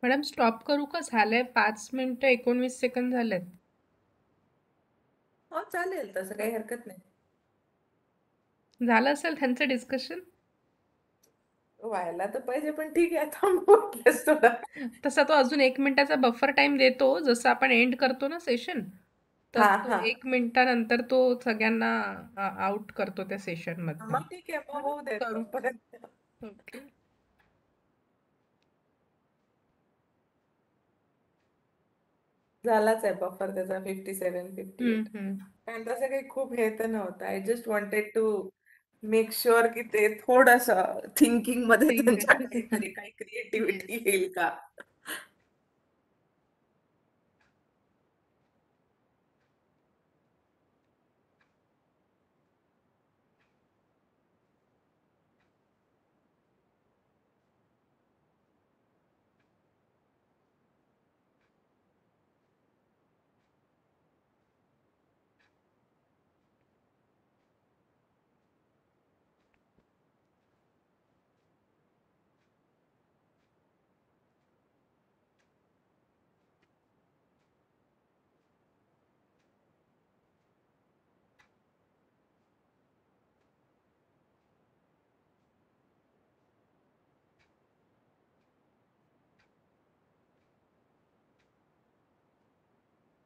मॅडम स्टॉप करू का? झालंय 5 मिनिटं 19 सेकंद झालेत. हो चालेल, तसं काही हरकत नाही. झालं असेल त्यांचं डिस्कशन. व्हायला तर पाहिजे, पण ठीक आहे, थांबवतेस थोडा. तसा तो अजून 1 मिनिटाचा बफर टाइम देतो, जसं आपण एंड करतो ना सेशन, हा तसं तो हा 1 मिनिटानंतर तो सगळ्यांना आउट करतो त्या सेशन मधनं. मग ठीक आहे, मग होऊ दे करू. तोपर्यंत. ओके. झालाच आहे बफर त्याचा 57-58. हम्म. आणि तसं काही खूप हे तर नव्हतं. I just wanted to make sure की ते थोडस थिंकिंग मध्ये Think. त्यांच्या काहीतरी काही क्रिएटिव्हिटी येईल का.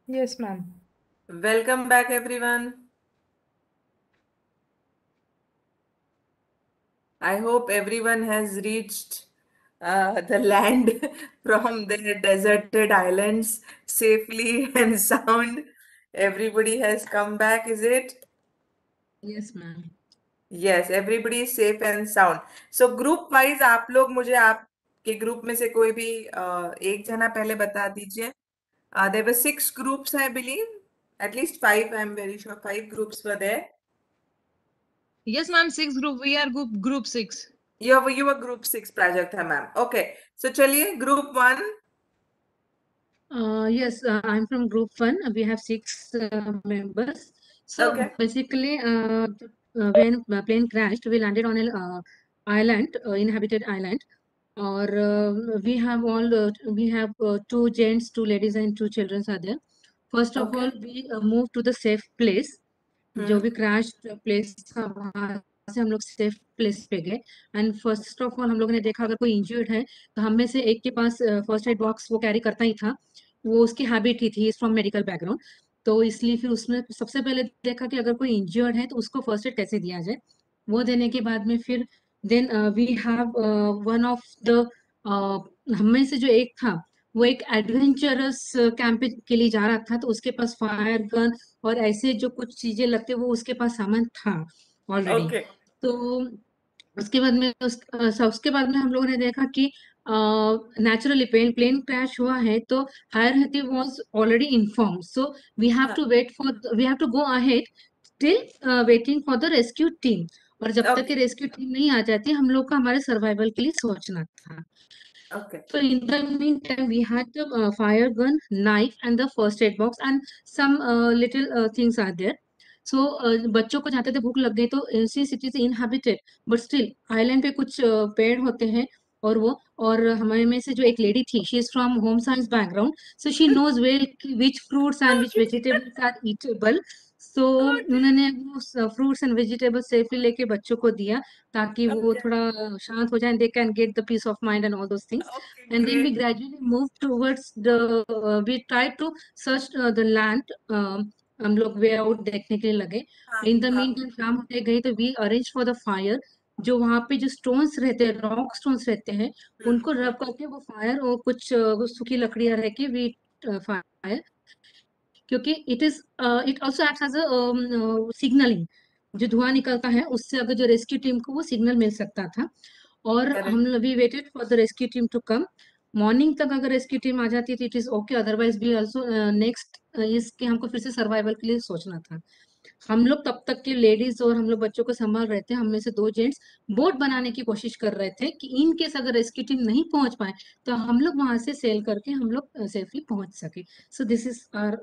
Yes, ma'am. Welcome back, everyone. I hope everyone has reached the land from their deserted islands safely and sound. Everybody has come back, is it? Yes, ma'am. Yes, everybody is safe and sound. So group wise आप लोग मुझे आपके group में से कोई भी एक जना पहले बता दीजिए. There were 6 groups, I believe. At least 5, I'm very sure 5 groups were there. Yes, ma'am. 6 group. We are group 6. You were group 6, Prajakta ma'am. Okay. So चलिए group 1. Yes, I'm from group 1. We have 6 members. So Okay. basically, when plane crashed, we landed on an island, inhabited island. Or we have two gents, 2 ladies, and 2 children are there. First of Okay. all, we moved to the safe place. जो भी Hmm. Crash place था वहां से हम लोग safe place पे गए. And first of all हम लोगों ने देखा अगर कोई इंजर्ड है तो हम में से एक के पास फर्स्ट एड बॉक्स वो कैरी करता ही था. वो उसकी हैबिट ही थी, इज फ्रॉम मेडिकल बैकग्राउंड. तो इसलिए फिर उसने सबसे पहले देखा कि अगर कोई इंजर्ड है तो उसको फर्स्ट एड कैसे दिया जाए. वो देने के बाद में फिर then we have one of the हम में से जो एक था वो एक एडवेंचरस कैंप के लिए जा रहा था. तो उसके पास फायर गन और ऐसे जो कुछ चीजें लगते वो उसके पास सामान था ऑलरेडी. Okay. तो उसके बाद में उसके बाद में हम लोगों ने देखा कि नेचुरली प्लेन क्रैश हुआ है तो हायर हती was already inform. So we have to go ahead till waiting for the rescue team. और जब तक कि Okay. रेस्क्यू टीम नहीं आ जाती हम लोग को हमारे सर्वाइवल के लिए सोचना था. Okay. So in the meantime, we had the fire gun, knife, and the first aid box, and some little things are there. So बच्चों को जाते थे भूख लग गई तो since it is inhabited, but still island पे कुछ पेड़ होते हैं और हमारे में से जो एक लेडी थी, she is from home science background, so she knows well which fruits and which vegetables are eatable. So उन्होंने वो fruits and vegetables safely लेके बच्चों को दिया ताकि वो Okay. थोड़ा शांत हो जाए. They can get the peace of mind and all those things. Okay. And then we Great. gradually moved towards we tried to search the land. हम लोग वे आउट देखने के लिए लगे. इन द मीन टाइम शाम होते गई तो we arrange for the fire. जो वहां पे जो स्टोन्स रहते हैं, रॉक स्टोन्स रहते हैं, उनको रब करके वो फायर और कुछ सूखी लकड़ियां रह के वी फायर. क्योंकि it also acts as a signalling. जो धुआं निकलता है उससे अगर जो रेस्क्यू टीम को वो सिग्नल मिल सकता था. और हम Correct. We waited for the rescue team to come. Morning तक अगर रेस्क्यू टीम आ जाती थी इट इज ओके. अदरवाइज भी ऑल्सो नेक्स्ट इसके हमको फिर से सर्वाइवल के लिए सोचना था. हम लोग तब तक के लेडीज और हम लोग बच्चों को संभाल रहे थे. हम में से 2 जेंट्स बोट बनाने की कोशिश कर रहे थे कि इन केस अगर रेस्क्यू टीम नहीं पहुंच पाए तो हम लोग वहां से सेल करके हम लोग सेफली पहुंच सके. So this is our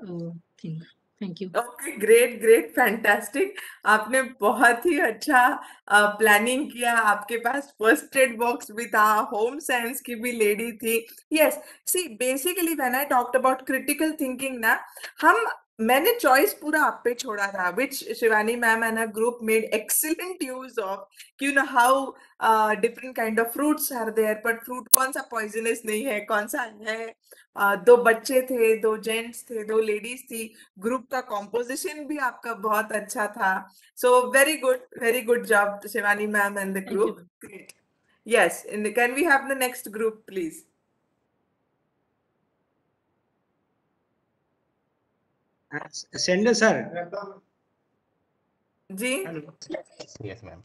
thing. Thank you. Okay. Great great fantastic. आपने बहुत ही अच्छा प्लानिंग किया. आपके पास फर्स्ट एड बॉक्स भी था, होम साइंस की भी लेडी थी. Yes, see basically when I talked about critical thinking ना, हम मैंने चॉइस पूरा आप पे छोड़ा था, which Shivani ma'am and her group made excellent use of, कि you know how different kind of fruits are there, but fruit कौन सा poisonous नहीं है, कौन सा है। दो बच्चे थे, दो जेंट्स थे, दो लेडीज थी, ग्रुप का कॉम्पोजिशन भी आपका बहुत अच्छा था। So very good job Shivani ma'am and the Thank you. group. Great. Yes, can we have the next group please? सेंडर सर जी यस मैम।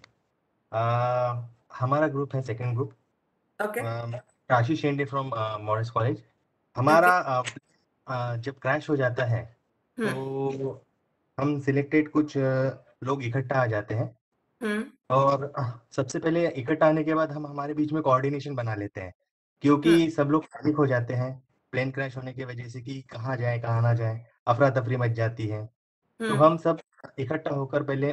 हमारा ग्रुप है second group, okay Kashi Shende from Morris college. हमारा जब क्रैश हो जाता है तो हम सिलेक्टेड कुछ लोग इकट्ठा आ जाते हैं और सबसे पहले इकट्ठा आने के बाद हम हमारे बीच में कोऑर्डिनेशन बना लेते हैं, क्योंकि सब लोग पैनिक हो जाते हैं प्लेन क्रैश होने की वजह से कि कहाँ जाए कहाँ ना जाए, अफरा तफरी मच जाती है। तो हम सब इकट्ठा होकर पहले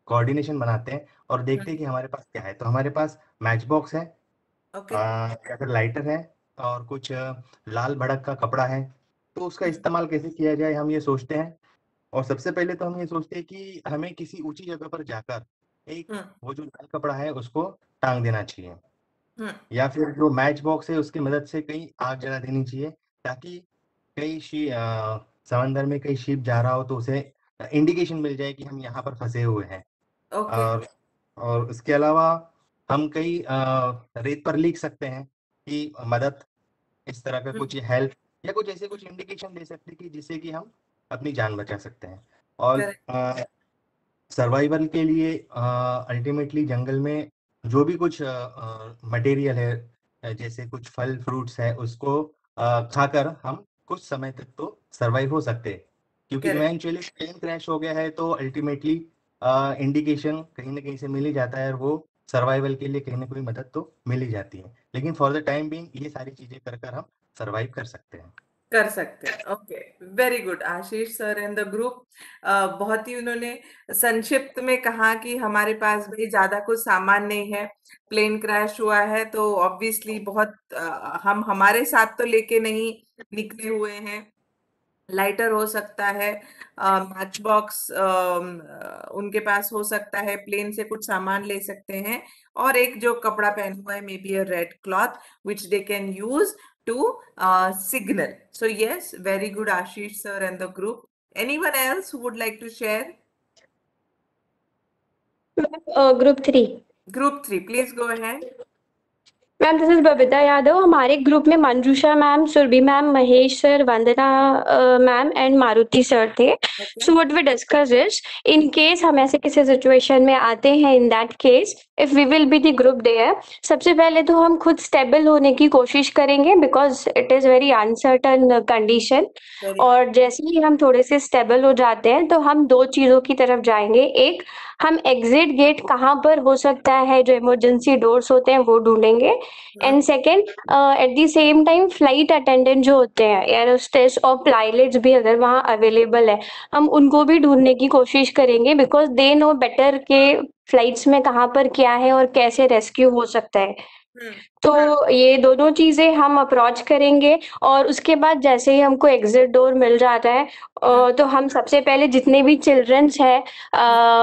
कोऑर्डिनेशन बनाते हैं और देखते हैं कि हमारे पास क्या है। तो हमारे पास मैच बॉक्स है, या फिर लाइटर है और कुछ लाल भड़क का कपड़ा है। तो उसका इस्तेमाल कैसे किया जाए हम ये सोचते हैं, और सबसे पहले तो हम ये सोचते हैं कि हमें किसी ऊंची जगह पर जाकर एक वो जो लाल कपड़ा है उसको टांग देना चाहिए, या फिर जो मैच बॉक्स है उसकी मदद से कहीं आग जला देनी चाहिए, ताकि कहीं समंदर में कहीं शिप जा रहा हो तो उसे इंडिकेशन मिल जाए कि हम यहाँ पर फंसे हुए हैं। और इसके अलावा हम कई रेत पर लिख सकते हैं कि मदद, इस तरह का कुछ हेल्प या कुछ ऐसे कुछ इंडिकेशन दे सकते हैं कि जिससे कि हम अपनी जान बचा सकते हैं। और सर्वाइवल के लिए अल्टीमेटली जंगल में जो भी कुछ मटेरियल है, जैसे कुछ फल फ्रूट्स है, उसको खाकर हम कुछ समय तक तो सर्वाइव हो सकते हैं, क्योंकि इवेंचुअली प्लेन क्रैश हो गया है तो अल्टीमेटली इंडिकेशन कहीं ना कहीं से मिल ही जाता है और वो सर्वाइवल के लिए कहीं ना कोई मदद तो मिल ही जाती है। लेकिन फॉर द टाइम बीइंग ये सारी चीजें कर हम सर्वाइव कर सकते हैं। Okay very good Ashish sir and the group. बहुत ही उन्होंने संक्षिप्त में कहा कि हमारे पास भी ज्यादा कुछ सामान नहीं है, प्लेन क्रैश हुआ है तो ऑब्वियसली बहुत हम हमारे साथ तो लेके नहीं निकले हुए हैं। लाइटर हो सकता है, मैच बॉक्स उनके पास हो सकता है, प्लेन से कुछ सामान ले सकते हैं, और एक जो कपड़ा पहना हुआ है मे be a red cloth which they can use to signal. So yes, very good Ashish sir and the group. Anyone else who would like to share? Group 3. Group 3, please go ahead. Ma'am this is Babita Yadav. हमारे group में Manjusha ma'am, Surabhi ma'am, Mahesh sir, Vandana ma'am and Maruti sir थे। So what we discuss is, in case हम ऐसे किसी situation में आते हैं, in that case if we will be the group there, सबसे पहले तो हम खुद स्टेबल होने की कोशिश करेंगे because it is very uncertain condition. और जैसे ही हम थोड़े से स्टेबल हो जाते हैं तो हम दो चीजों की तरफ जाएंगे। एक, हम एग्जिट गेट कहाँ पर हो सकता है, जो इमरजेंसी डोर्स होते हैं वो ढूंढेंगे। And second, eight the same time flight attendant जो होते हैं, एयर होस्टेस और पायलट्स भी अगर वहाँ अवेलेबल है, हम उनको भी ढूंढने की कोशिश करेंगे बिकॉज दे नो बेटर के फ्लाइट्स में कहाँ पर क्या है और कैसे रेस्क्यू हो सकता है। तो ये दोनों चीजें हम अप्रोच करेंगे। और उसके बाद जैसे ही हमको एग्जिट डोर मिल जाता है तो हम सबसे पहले जितने भी चिल्ड्रंस है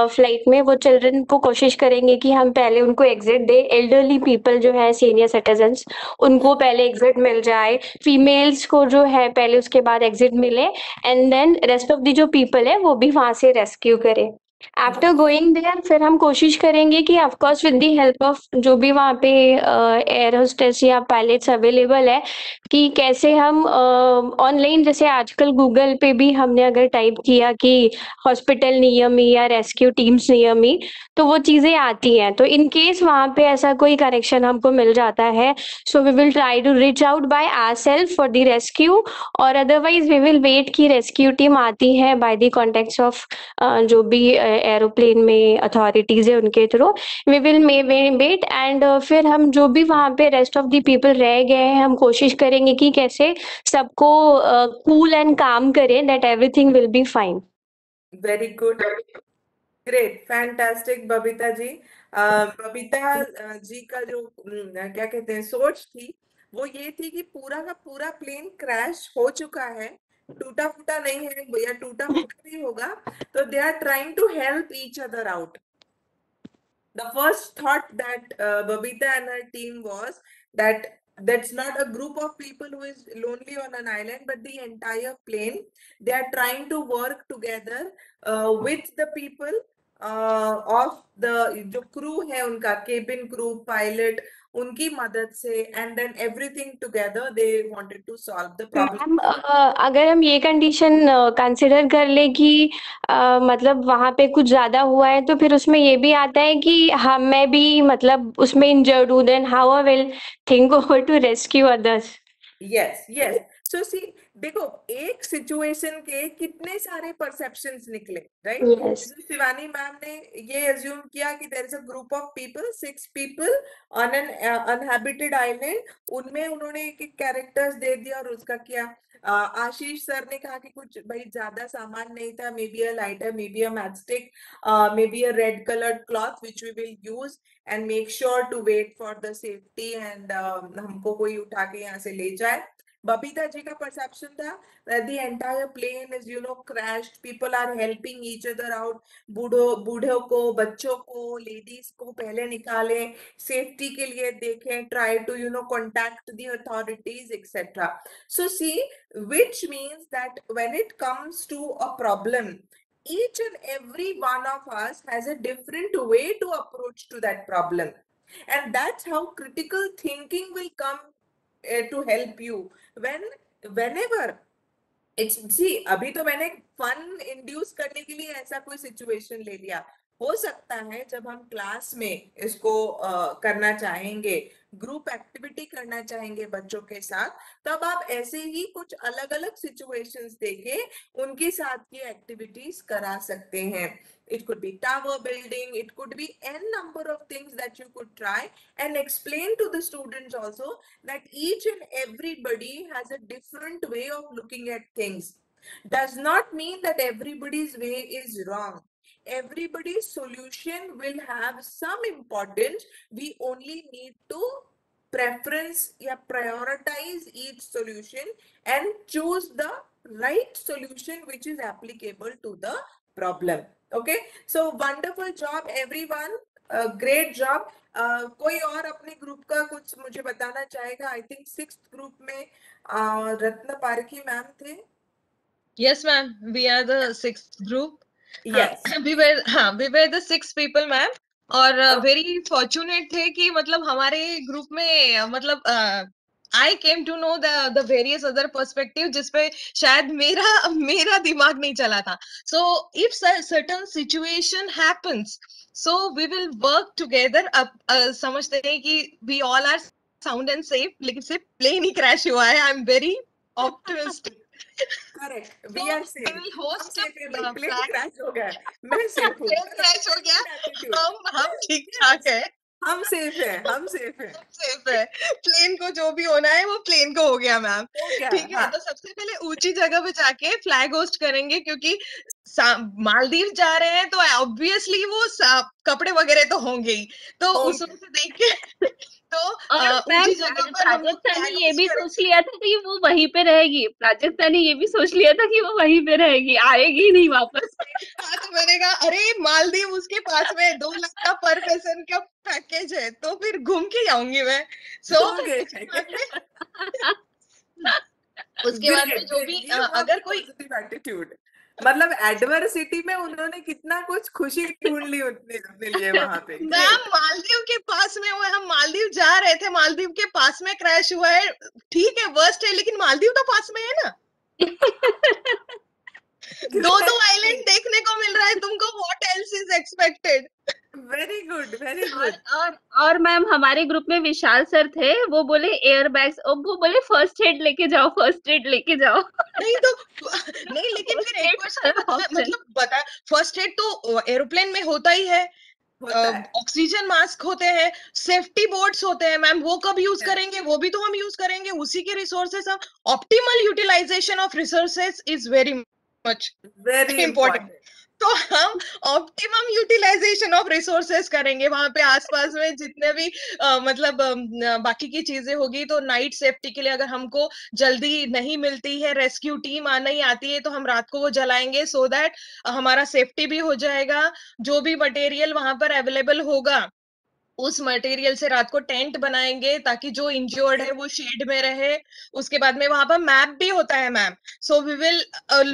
फ्लाइट में, वो चिल्ड्रन को कोशिश करेंगे कि हम पहले उनको एग्जिट दे। एल्डरली पीपल जो है, सीनियर सिटीजन्स, उनको पहले एग्जिट मिल जाए। फीमेल्स को जो है पहले उसके बाद एग्जिट मिले, and then rest of the जो पीपल है वो भी वहां से रेस्क्यू करे। आफ्टर गोइंग देयर फिर हम कोशिश करेंगे कि of course with the help of जो भी वहाँ पे एयर होस्टेस या पायलट्स अवेलेबल है, कि कैसे हम ऑनलाइन जैसे आजकल गूगल पे भी हमने अगर टाइप किया कि हॉस्पिटल नियमी या रेस्क्यू टीम्स नियमी, तो वो चीज़ें आती हैं। तो इन केस वहाँ पे ऐसा कोई कनेक्शन हमको मिल जाता है, so we will try to reach out by ourselves for the rescue, और अदरवाइज वी विल वेट की रेस्क्यू टीम आती है बाय द कॉन्टेक्ट्स ऑफ जो भी एरोप्लेन में अथॉरिटीज है उनके थ्रू। वी विल वेट एंड फिर हम जो भी वहाँ पे रेस्ट ऑफ द पीपल रह गए हैं, हम कोशिश करेंगे कि कैसे सबको कूल एंड काम करें, that everything will be fine. Very good, great, fantastic Babita ji. Babita ji का जो क्या कहते हैं सोच थी वो ये थी कि पूरा का पूरा प्लेन क्रैश हो चुका है, टूटा फूटा नहीं है भैया, टूटा फूटा नहीं होगा, तो they are trying to help each other out. The first thought that Babita and her team was that that's not a group of people who is lonely on an island, but the entire plane. They are trying to work together with the people of the जो crew है उनका, cabin crew, pilot, उनकी मदद से, and then everything together they wanted to solve the problem. अगर हम ये condition consider कर ले कि मतलब वहाँ पे कुछ ज़्यादा हुआ है, तो फिर उसमें ये भी आता है कि मैं भी मतलब उसमें इंजर्ड हूँ, then how I will think over to rescue others. Yes yes. So see, देखो एक सिचुएशन के कितने सारे परसेप्शंस निकले, राइट? Yes. शिवानी मैम ने ये अज्यूम किया कि there is a group of people, 6 people on an uninhabited island. उनमें उन्होंने एक कैरेक्टर्स दे दिया और उसका किया. आशीष सर ने कहा कि कुछ भाई ज्यादा सामान नहीं था, may be a lighter, may be a matchstick, may be a red coloured cloth which we will use and make sure to wait for the safety and हमको कोई उठा के यहाँ से ले जाए. बबीता जी का परसेप्शन था that the entire plane is crashed, people are helping each other out, बूढ़ों को, बच्चों को, लेडीज को पहले निकाले, सेफ्टी के लिए देखें, try to contact the authorities etc. So see, which means that when it comes to a problem, each and every one of us has a different way to approach to that problem, and that's how critical thinking will come to help you whenever it's. See, अभी तो मैंने fun induce करने के लिए ऐसा कोई situation ले लिया. हो सकता है जब हम क्लास में इसको करना चाहेंगे, ग्रुप एक्टिविटी करना चाहेंगे बच्चों के साथ, तब आप ऐसे ही कुछ अलग अलग सिचुएशंस देके उनके साथ की एक्टिविटीज करा सकते हैं. It could be tower building, it could be n number of things that you could try, and explain to the students also that each and everybody has a different way of looking at things. Does not mean that everybody's way is wrong. Everybody's solution will have some importance. We only need to preference या prioritize each solution and choose the right solution which is applicable to the problem. Okay, so wonderful job everyone, great job. कोई और अपने group का कुछ मुझे बताना चाहेगा? I think 6th group में रत्न पारखी मैम थे. Yes ma'am, we are the 6th group. Yes. we were the 6 people ma'am. और very fortunate थे कि मतलब हमारे ग्रुप में मतलब I came to know the various other perspective जिसपे शायद मेरा दिमाग नहीं चला था. So if certain situation happens, so we will work together. अब समझते हैं कि we all are sound and safe, लेकिन सिर्फ plane ही crash हुआ है. I'm very optimistic. Correct. We are safe. We will host plane crash हो गया, मैं safe हूँ. plane crash हो गया, हम ठीक ठाक है. हम सेफ है, हम सेफ है, सेफ है. प्लेन को जो भी होना है वो प्लेन को हो गया मैम. ठीक है. तो सबसे पहले ऊंची जगह पे जाके फ्लैग होस्ट करेंगे, क्योंकि मालदीव जा रहे हैं तो ऑब्वियसली वो कपड़े वगैरह तो होंगे ही. तो उसमें से देख के तो ऊंची जगह पर हम प्राजक्ता ने ये भी सोच लिया था कि वो वहीं पे रहेगी. प्राजक्ता ने ये भी सोच लिया था कि वो वहीं पे रहेगी, आएगी नहीं वापस. तो मैंने कहा अरे मालदीव उसके पास में 2 लाख का पर पर्सन का पैकेज है, तो फिर घूम के आऊंगी मैं. उसके बाद में जो भी अगर कोई एटीट्यूड, मतलब एडवर्सिटी में उन्होंने कितना कुछ खुशी ढूंढ ली अपने लिए वहां पे. मैम मालदीव के पास में हुआ, हम मालदीव जा रहे थे, मालदीव के पास में क्रैश हुआ है. ठीक है वर्स्ट है, लेकिन मालदीव तो पास में है ना. 2 आइलैंड देखने को मिल रहा है तुमको. What else is expected. Very good, very good. और मैम हमारे ग्रुप में विशाल सर थे, वो बोले एयर बैग्स, वो बोले फर्स्ट एड लेके जाओ, फर्स्ट एड लेके जाओ. नहीं लेकिन फिर एक मतलब बता, फर्स्ट एड तो एरोप्लेन में होता ही है. ऑक्सीजन मास्क होते हैं, सेफ्टी बोर्ड्स होते हैं मैम, वो कब यूज करेंगे? वो भी तो हम यूज करेंगे, उसी के resources. Optimal utilisation of resources is very much very important. तो हम ऑप्टिमम यूटिलाइजेशन ऑफ रिसोर्सेस करेंगे वहां पे आसपास में जितने भी मतलब बाकी की चीजें होगी। तो नाइट सेफ्टी के लिए अगर हमको जल्दी नहीं मिलती है, रेस्क्यू टीम नहीं आती है, तो हम रात को वो जलाएंगे सो दैट हमारा सेफ्टी भी हो जाएगा। जो भी मटेरियल वहां पर अवेलेबल होगा उस मटेरियल से रात को टेंट बनाएंगे ताकि जो इंज्योर्ड है वो शेड में रहे। उसके बाद में वहां पर मैप भी होता है ma'am, so we will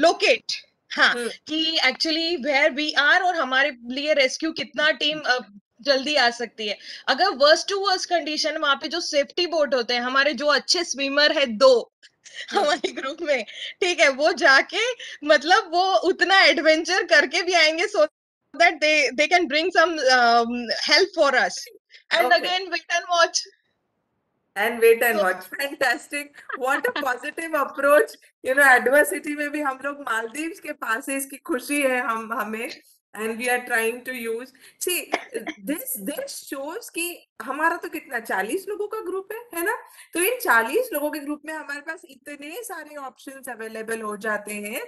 locate हाँ कि एक्चुअली वेयर वी आर और हमारे लिए रेस्क्यू कितना टीम जल्दी आ सकती है। अगर वर्स्ट टू वर्स्ट कंडीशन वहां पे जो सेफ्टी बोट होते हैं, हमारे जो अच्छे स्विमर है 2 हमारे ग्रुप में, ठीक है, वो जाके मतलब वो उतना एडवेंचर करके भी आएंगे सो that they can bring some help for us and again wait and watch fantastic, what a positive approach, you know, adversity में भी हम लोग मालदीव्स के पास है, इसकी खुशी है हमें, and we are trying to use, see this shows कि हमारा तो कितना 40 लोगों का ग्रुप है ना, तो इन 40 लोगों के ग्रुप में हमारे पास इतने सारे ऑप्शंस अवेलेबल हो जाते हैं।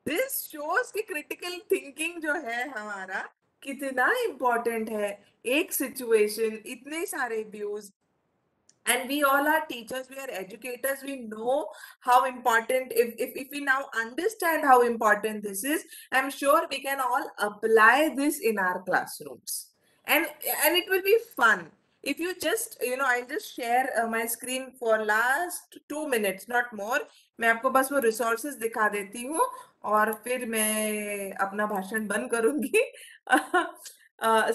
दिस शोज कि क्रिटिकल थिंकिंग जो है हमारा कितना इम्पोर्टेंट है। एक सिचुएशन, इतने सारे views, and we all are teachers, we are educators, we know how important, if we now understand how important this is, I'm sure we can all apply this in our classrooms, and it will be fun. If you just, you know, I'll just share my screen for last 2 minutes, not more. मैं आपको बस वो resources दिखा देती हूँ और फिर मैं अपना भाषण बंद करूंगी।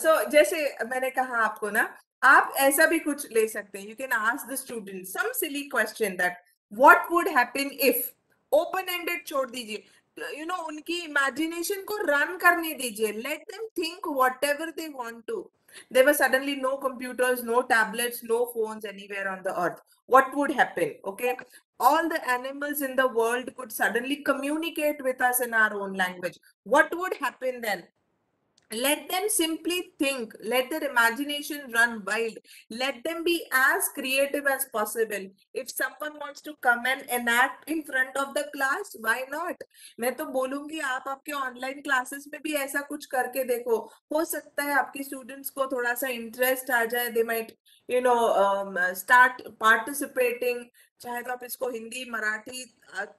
So जैसे मैंने कहा आपको ना, आप ऐसा भी कुछ ले सकते हैं। You can ask the student some silly question that what would happen if, open ended छोड़ दीजिए, यू नो, उनकी इमेजिनेशन को रन करने दीजिए, let them think whatever they want to. There were suddenly no computers, no tablets, no phones anywhere on the earth. What would happen? Okay, all the animals in the world could suddenly communicate with us in our own language. What would happen then? Let them simply think, let their imagination run wild, let them be as creative as possible. If someone wants to come and enact in front of the class, why not? मैं तो बोलूंगी आप आपके online classes में भी ऐसा कुछ करके देखो, हो सकता है आपके स्टूडेंट्स को थोड़ा सा इंटरेस्ट आ जाए, they might, you know, start participating। चाहे तो आप इसको हिंदी मराठी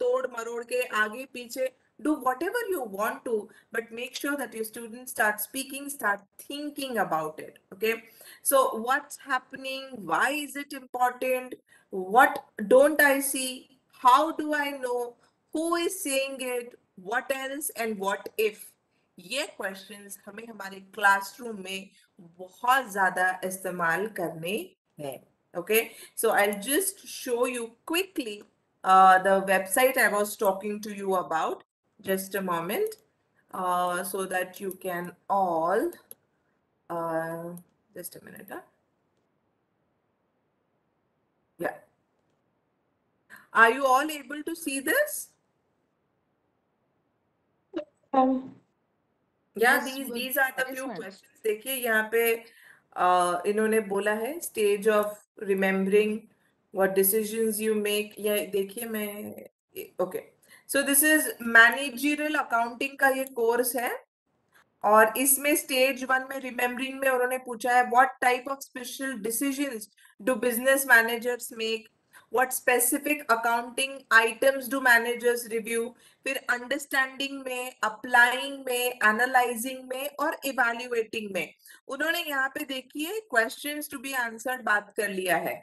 तोड़ मरोड़ के आगे पीछे do whatever you want to, but make sure that your students start speaking, start thinking about it. Okay, so what's happening, why is it important, what don't I see, how do I know, who is saying it, what else, and what if, ये questions हमें हमारे classroom में बहुत ज़्यादा इस्तेमाल करने हैं। Okay, so I'll just show you quickly the website I was talking to you about. Just a moment, so that you can all, just a minute. Yeah. Are you all able to see this? Yeah, these are the few questions. देखिए यहाँ पे इन्होंने बोला है stage of remembering, what decisions you make. ये देखिए मैं, okay. So this is managerial accounting का ये कोर्स है और इसमें स्टेज 1 में रिमेम्बरिंग में उन्होंने पूछा है what type of special decisions do business managers make, what specific accounting items do managers review, फिर अंडरस्टैंडिंग में, अप्लाइंग में, एनालाइजिंग में और इवैल्यूएटिंग में। उन्होंने यहाँ पे देखिए क्वेश्चंस टू बी आंसर्ड बात कर लिया है।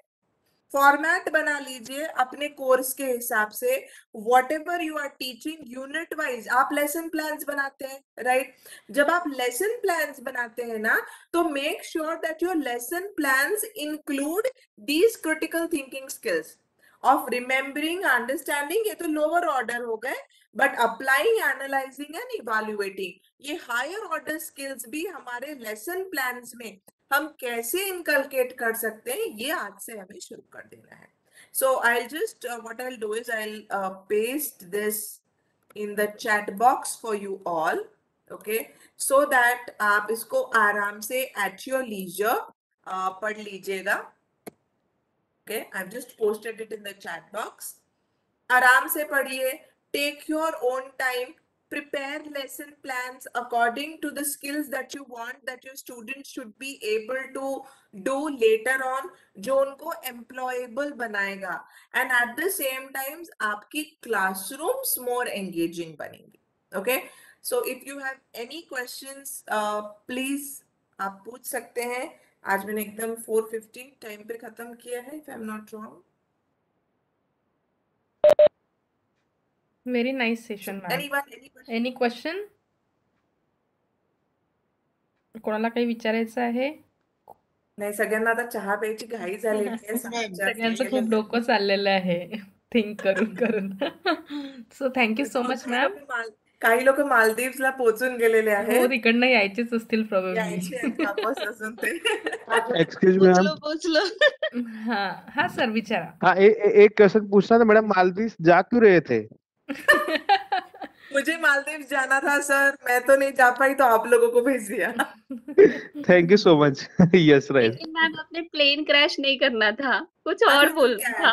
फॉर्मेट बना लीजिए अपने कोर्स के हिसाब से, whatever you are teaching unit wise आप लेसन प्लान्स बनाते हैं, राइट? जब आप लेसन प्लान्स बनाते हैं ना, तो make sure that your lesson plans include these critical thinking skills of remembering, understanding, ये तो लोअर ऑर्डर हो गए, but applying, analysing and evaluating, ये हायर ऑर्डर स्किल्स भी हमारे लेसन प्लान्स में हम कैसे इनकलकेट कर सकते हैं, ये आज से हमें शुरू कर देना है। So I'll just what I'll do is I'll paste this in the chat box for you all, okay, so that आप इसको आराम से at your leisure पढ़ लीजिएगा। Okay, I've just posted it in the chat box. आराम से पढ़िए, take your own time, prepare lesson plans according to the skills that you want that your students should be able to do later on, जो उनको employable बनाएगा, and at the same time आपकी classrooms more engaging बनेंगी. Okay, so if you have any questions, please आप पूछ सकते हैं. आज मैंने एकदम 4:15 टाइम पे खत्म किया है, if I'm not wrong. Very nice session, ma'am. Any question? कोणाला काही विचारायचं आहे? नाही, सगळ्यांना आता चहा प्यायची घाई झालेली आहे. सगळ्यांचं खूप डोकं चाललेलं आहे थिंक करून करून. So thank you so much ma'am. काही लोक मालदीव्सला पोहोचून गेलेले आहेत. हो, तिकडनं यायचेच असतील प्रोबॅबली. Excuse me ma'am. पोहोचलो. हाँ सर विचारा. हाँ, एक क्वेश्चन पूछना था मैडम, मालदीव जा क्यों रहे थे? मुझे मालदीव जाना था सर, मैं तो नहीं जा पाई तो आप लोगों को भेज दिया. Thank you so much. Yes right. लेकिन मैम अपने प्लेन क्रैश नहीं करना था, कुछ और बोलना था.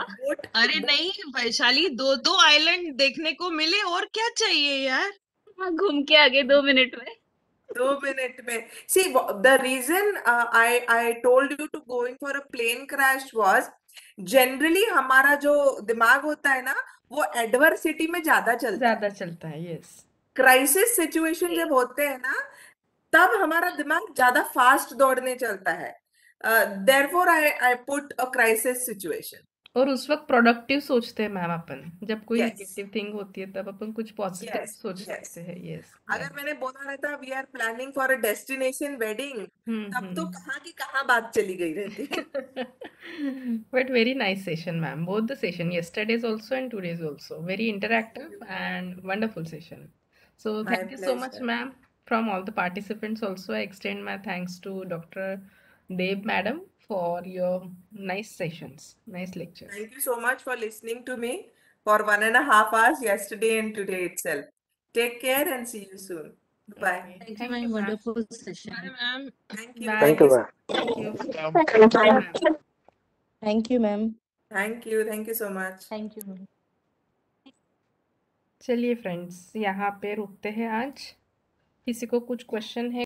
अरे नहीं वैशाली, 2 आइलैंड देखने को मिले, और क्या चाहिए यार. घूम के आगे 2 मिनट में. 2 मिनट में. See, the reason I told you to going for a plane crash was generally हमारा जो दिमाग होता है ना, वो एडवर्सिटी में ज्यादा चलता है. यस. क्राइसिस सिचुएशन जब होते हैं ना, तब हमारा दिमाग ज्यादा फास्ट दौड़ने चलता है. Therefore I put a crisis situation. और उस वक्त प्रोडक्टिव सोचते हैं मैम अपन. जब कोई नेगेटिव थिंग होती है तब अपन कुछ पॉजिटिव सोच सकते हैं. यस. अगर मैंने बोला रहता we are planning for a destination wedding, तब तो कहाँ की कहाँ बात चली गई रहती. But very nice session, ma'am. Both the session, yesterday's also and today's also, very interactive and wonderful session. So thank you so much, ma'am. From all the participants also, I extend my thanks to Dr. Deb madam for your nice sessions, nice lectures. Thank you so much for listening to me for 1.5 hours yesterday and today itself. Take care and see you soon. Bye. Thank you, my wonderful session. Ma'am. Thank you. Thank you, ma'am. Thank you, ma'am. Thank you so much. Thank you, ma'am. चलिए friends, यहाँ पे रुकते हैं आज. किसी को कुछ question है